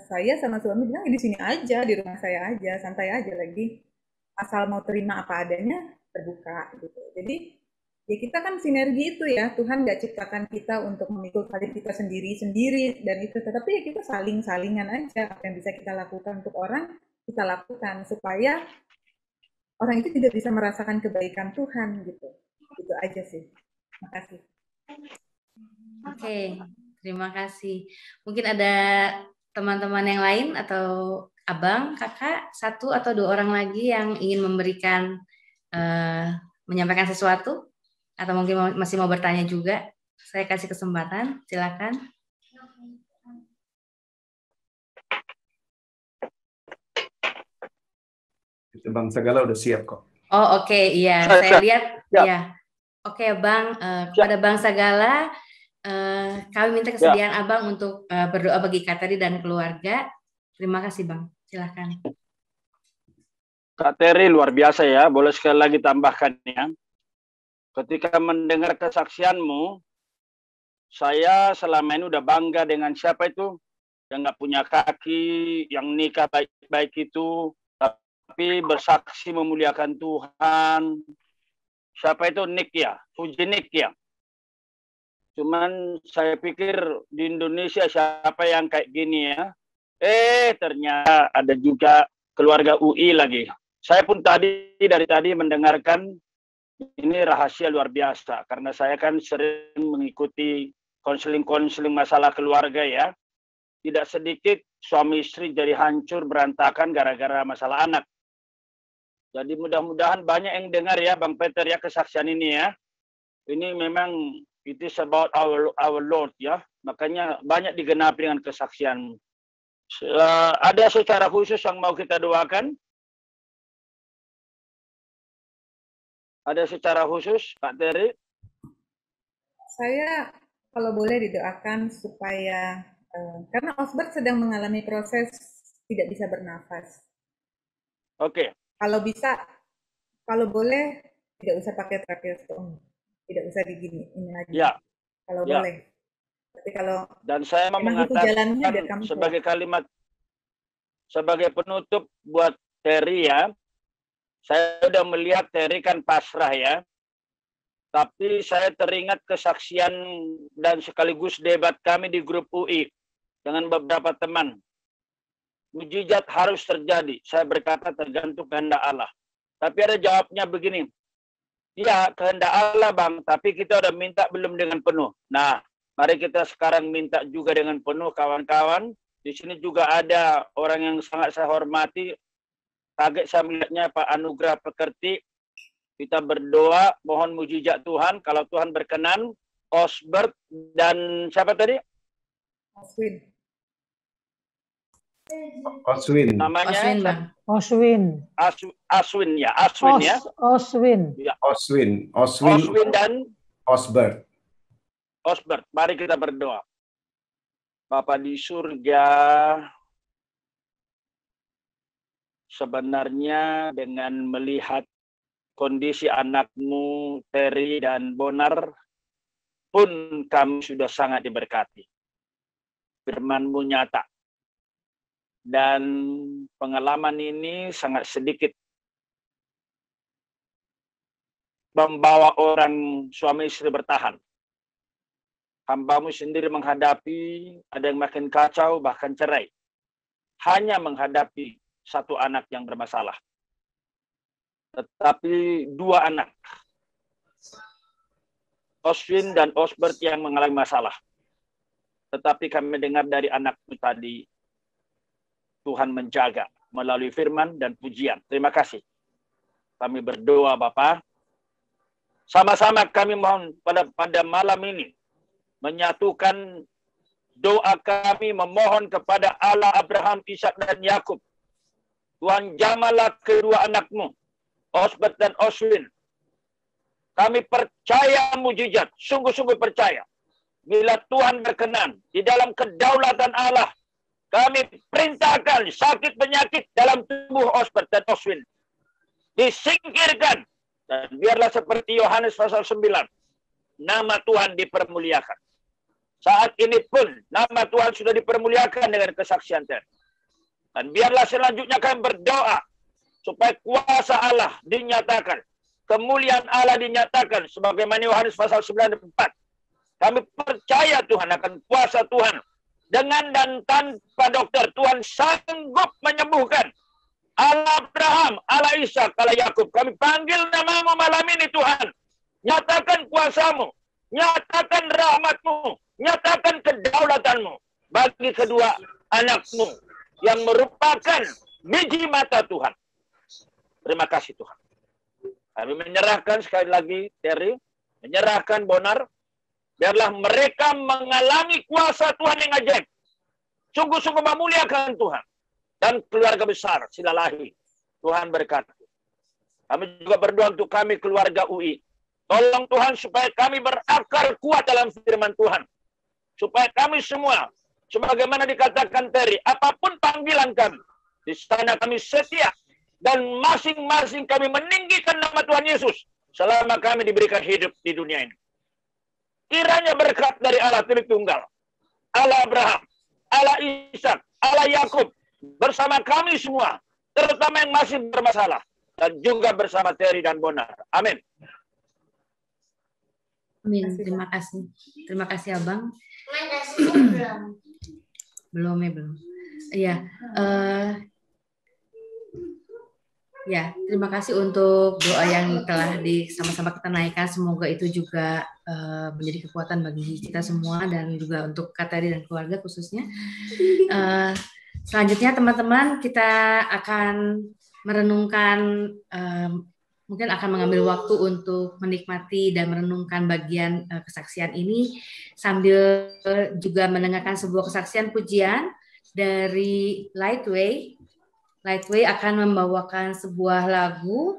Saya sama suami bilang di sini aja, di rumah saya aja, santai aja lagi, asal mau terima apa adanya, terbuka gitu. Jadi ya kita kan sinergi itu ya, Tuhan nggak ciptakan kita untuk memikul salib kita sendiri dan itu, tetapi ya kita salingan aja, apa yang bisa kita lakukan untuk orang kita lakukan supaya orang itu tidak bisa merasakan kebaikan Tuhan gitu. Itu aja sih. Terima kasih. Oke, terima kasih. Mungkin ada teman-teman yang lain atau abang, kakak, 1 atau 2 orang lagi yang ingin memberikan, menyampaikan sesuatu, atau mungkin masih mau bertanya juga. Saya kasih kesempatan, silakan. Bang Sagala udah siap kok. Oh oke, iya. Saya lihat, ya. Oke Bang, kepada Bang Sagala, kami minta kesediaan Abang untuk berdoa bagi Kak Terry dan keluarga. Terima kasih Bang, silakan. Kak Terry luar biasa ya, boleh sekali lagi tambahkan ya. Ketika mendengar kesaksianmu, saya selama ini udah bangga dengan siapa itu yang nggak punya kaki, yang nikah baik-baik itu, tapi bersaksi memuliakan Tuhan. Siapa itu? Nick ya, Puji Nick ya. Cuman saya pikir di Indonesia siapa yang kayak gini ya. Ternyata ada juga keluarga UI lagi. Saya pun dari tadi mendengarkan, ini rahasia luar biasa. Karena saya kan sering mengikuti konseling-konseling masalah keluarga ya. Tidak sedikit suami istri jadi hancur berantakan gara-gara masalah anak. Jadi mudah-mudahan banyak yang dengar ya Bang Peter ya kesaksian ini ya. Ini memang it is about our Lord ya. Makanya banyak digenapi dengan kesaksian. Ada secara khusus yang mau kita doakan? Ada secara khusus Pak Terry? Saya kalau boleh didoakan supaya karena Osbert sedang mengalami proses tidak bisa bernafas. Oke. Kalau bisa, kalau boleh tidak usah pakai tracheostomy, tidak usah digini ini lagi. Ya. Kalau boleh. Tapi kalau dan saya mau mengatakan sebagai kalimat, sebagai penutup buat Terry ya, saya sudah melihat Terry kan pasrah ya, tapi saya teringat kesaksian dan sekaligus debat kami di grup UI dengan beberapa teman. Mujizat harus terjadi. Saya berkata tergantung kehendak Allah. Tapi ada jawabnya begini. Ya, kehendak Allah Bang, tapi kita udah minta belum dengan penuh. Nah, mari kita sekarang minta juga dengan penuh kawan-kawan. Di sini juga ada orang yang sangat saya hormati. Kaget saya melihatnya Pak Anugrah Pekerti. Kita berdoa, mohon mujizat Tuhan. Kalau Tuhan berkenan, Osbert dan siapa tadi? Oswin. Namanya Oswin. Aswin ya, Aswin ya. Oswin. Ya. Oswin dan Osbert. Mari kita berdoa. Bapa di surga, sebenarnya dengan melihat kondisi anakmu Terry dan Bonar pun kami sudah sangat diberkati. Firman-Mu nyata. Dan pengalaman ini sangat sedikit membawa orang suami istri bertahan. Hamba-Mu sendiri menghadapi, ada yang makin kacau, bahkan cerai. Hanya menghadapi satu anak yang bermasalah. Tetapi dua anak, Oswin dan Osbert, yang mengalami masalah. Tetapi kami dengar dari anakmu tadi, Tuhan menjaga melalui firman dan pujian. Terima kasih. Kami berdoa Bapa. Sama-sama kami mohon pada malam ini menyatukan doa kami, memohon kepada Allah Abraham, Ishak dan Yakub. Tuhan, jamahlah kedua anakmu, Osbert dan Oswin. Kami percaya mujizat, sungguh-sungguh percaya. Bila Tuhan berkenan, di dalam kedaulatan Allah, kami perintahkan sakit penyakit dalam tubuh Osbert dan Oswin disingkirkan. Dan biarlah seperti Yohanes pasal 9, nama Tuhan dipermuliakan. Saat ini pun nama Tuhan sudah dipermuliakan dengan kesaksian Terry. Dan biarlah selanjutnya kami berdoa supaya kuasa Allah dinyatakan, kemuliaan Allah dinyatakan sebagaimana Yohanes pasal 9 dan 4. Kami percaya Tuhan akan kuasa Tuhan. Dengan dan tanpa dokter, Tuhan sanggup menyembuhkan. Allah Abraham, Allah Ishak, Allah Yakub. Kami panggil nama-Mu malam ini Tuhan. Nyatakan kuasa-Mu. Nyatakan rahmat-Mu. Nyatakan kedaulatan-Mu. Bagi kedua anak-Mu yang merupakan biji mata Tuhan. Terima kasih Tuhan. Kami menyerahkan sekali lagi Terry. Menyerahkan Bonar. Biarlah mereka mengalami kuasa Tuhan yang ajaib. Sungguh-sungguh memuliakan Tuhan. Dan keluarga besar, Silalahi. Tuhan berkati. Kami juga berdoa untuk kami keluarga UI. Tolong Tuhan supaya kami berakar kuat dalam firman Tuhan. Supaya kami semua, sebagaimana dikatakan Terry, apapun panggilan kami, di sana kami setia. Dan masing-masing kami meninggikan nama Tuhan Yesus selama kami diberikan hidup di dunia ini. Kiranya berkat dari Allah Tritunggal, Allah Abraham, Allah Ishak, Allah Yakub, bersama kami semua, terutama yang masih bermasalah, dan juga bersama Terry dan Bonar. Amin. Amin. Terima kasih. Terima kasih Abang. Belum. Iya. Ya, terima kasih untuk doa yang telah sama-sama kita naikkan. Semoga itu juga menjadi kekuatan bagi kita semua dan juga untuk Kak Terry dan keluarga khususnya. Selanjutnya teman-teman kita akan merenungkan, mungkin akan mengambil waktu untuk menikmati dan merenungkan bagian kesaksian ini sambil juga mendengarkan sebuah kesaksian pujian dari Lightway. Lightway akan membawakan sebuah lagu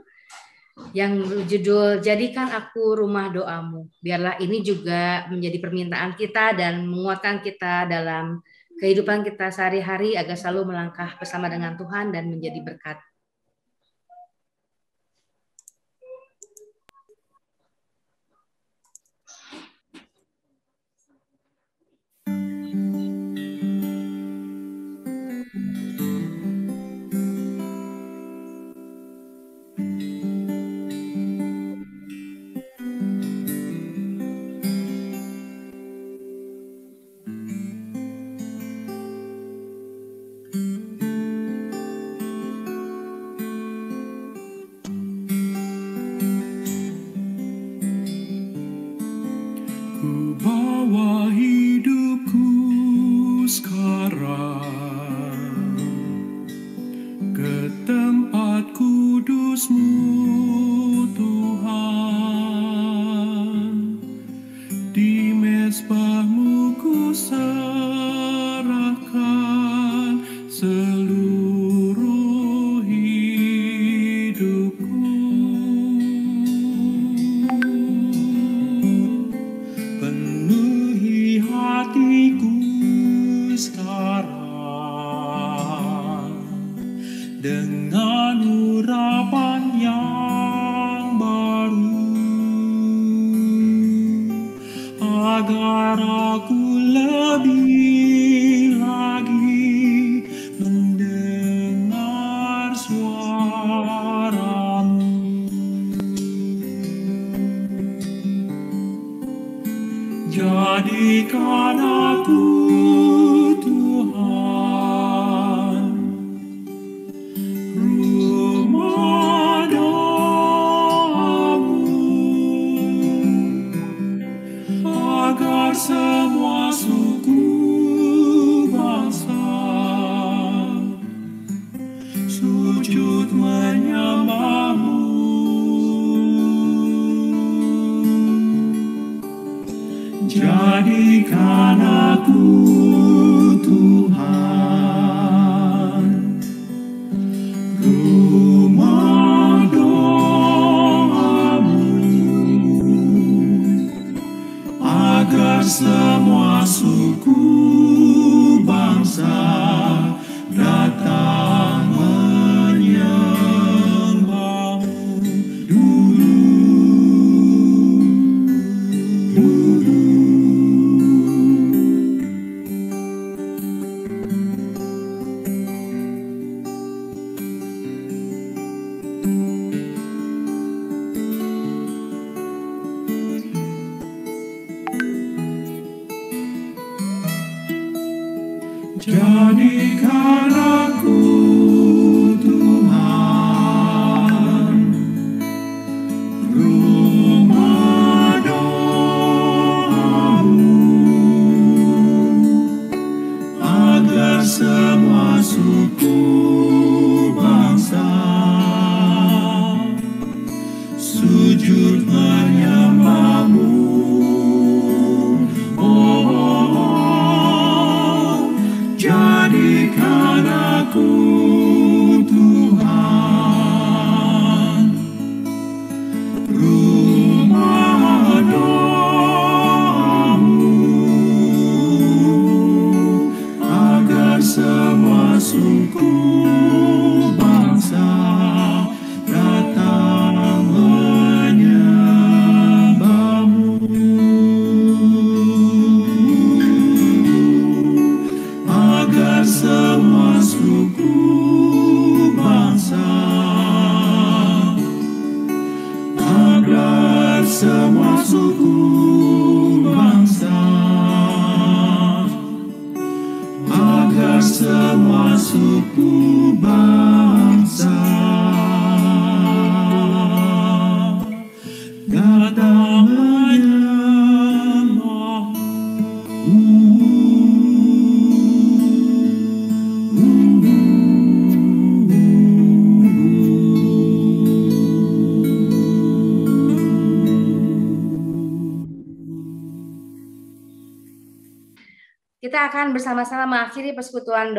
yang berjudul Jadikan Aku Rumah Doamu. Biarlah ini juga menjadi permintaan kita dan menguatkan kita dalam kehidupan kita sehari-hari agar selalu melangkah bersama dengan Tuhan dan menjadi berkat. Penuhi hatiku dengan urapan yang baru, agar aku lebih lagi mendengar suara-Mu. Jadikan aku, Tuhan, rumah doa-Mu, agar semua suku bangsa sujud menyembah-Mu. Jadikan aku, Tuhan, rumah doa-Mu, agar semua suku bangsa datang menyembah-Mu. Jadikan aku, Tuhan, rumah doa-Mu, agar semua suku bangsa sujud menyembah-Mu. Jadikan aku, Tuhan, rumah doa-Mu, agar semua suku bangsa datang menyembah-Mu. Agar semua suku bangsa, agar semua suku bangsa, agar semua suku bangsa datang Kita akan bersama-sama mengakhiri persekutuan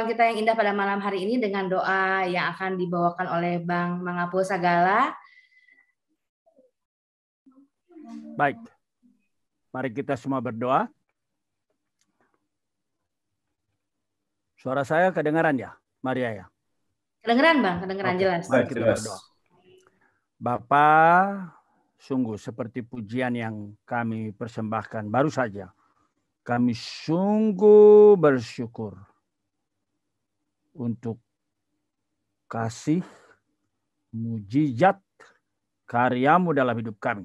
kita yang indah pada malam hari ini dengan doa yang akan dibawakan oleh Bang Mangapul Sagala. Baik, mari kita semua berdoa. Suara saya kedengaran ya, Maria ya? Kedengeran Bang, kedengeran jelas. Mari kita berdoa. Bapa, sungguh seperti pujian yang kami persembahkan baru saja. Kami sungguh bersyukur untuk kasih, mujizat, karya-Mu dalam hidup kami.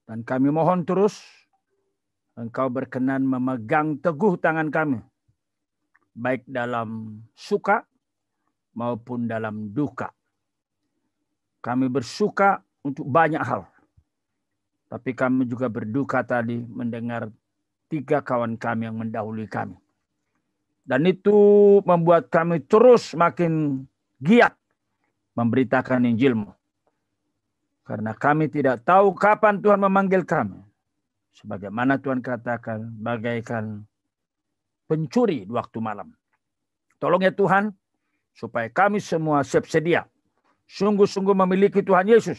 Dan kami mohon terus Engkau berkenan memegang teguh tangan kami, baik dalam suka maupun dalam duka. Kami bersuka untuk banyak hal. Tapi kami juga berduka tadi mendengar 3 kawan kami yang mendahului kami. Dan itu membuat kami terus makin giat memberitakan Injil-Mu. Karena kami tidak tahu kapan Tuhan memanggil kami. Sebagaimana Tuhan katakan, bagaikan pencuri di waktu malam. Tolong ya Tuhan, supaya kami semua siap sedia. Sungguh-sungguh memiliki Tuhan Yesus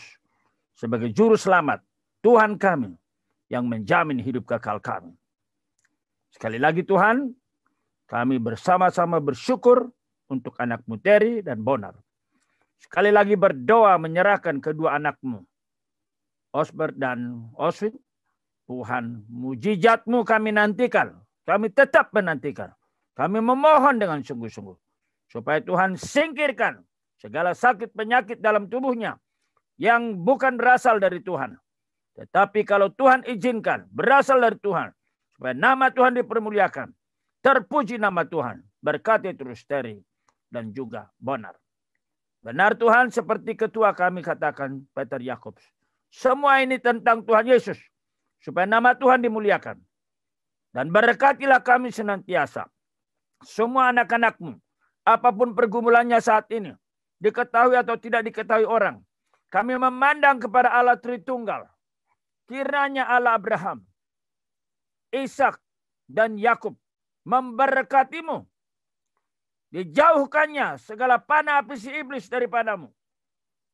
sebagai juru selamat. Tuhan kami yang menjamin hidup kekal kami. Sekali lagi Tuhan, Kami bersama-sama bersyukur untuk anakmu Terry dan Bonar. Sekali lagi berdoa menyerahkan kedua anakmu, Osbert dan Oswin. Tuhan, mujizatmu kami nantikan. Kami tetap menantikan. Kami memohon dengan sungguh-sungguh. Supaya Tuhan singkirkan segala sakit penyakit dalam tubuhnya yang bukan berasal dari Tuhan. Tetapi kalau Tuhan izinkan, berasal dari Tuhan. Supaya nama Tuhan dipermuliakan. Terpuji nama Tuhan. Berkati terus Terry dan juga Bonar. Benar Tuhan, seperti ketua kami katakan, Peter Yakobs. Semua ini tentang Tuhan Yesus. Supaya nama Tuhan dimuliakan. Dan berkatilah kami senantiasa. Semua anak-anakmu, apapun pergumulannya saat ini, diketahui atau tidak diketahui orang, kami memandang kepada Allah Tritunggal. Kiranya Allah Abraham, Ishak, dan Yakub memberkatimu. Dijauhkannya segala panah api si iblis daripadamu.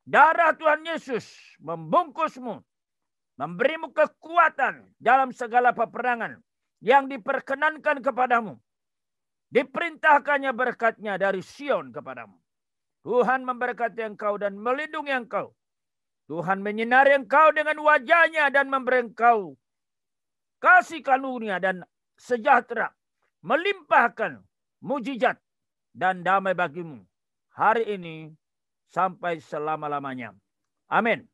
Darah Tuhan Yesus membungkusmu, memberimu kekuatan dalam segala peperangan yang diperkenankan kepadamu. Diperintahkannya berkatnya dari Sion kepadamu. Tuhan memberkati engkau dan melindungi engkau. Tuhan menyinari engkau dengan wajahnya dan memberi engkau kasih karunia dan sejahtera. Melimpahkan mujizat dan damai bagimu hari ini sampai selama-lamanya. Amin.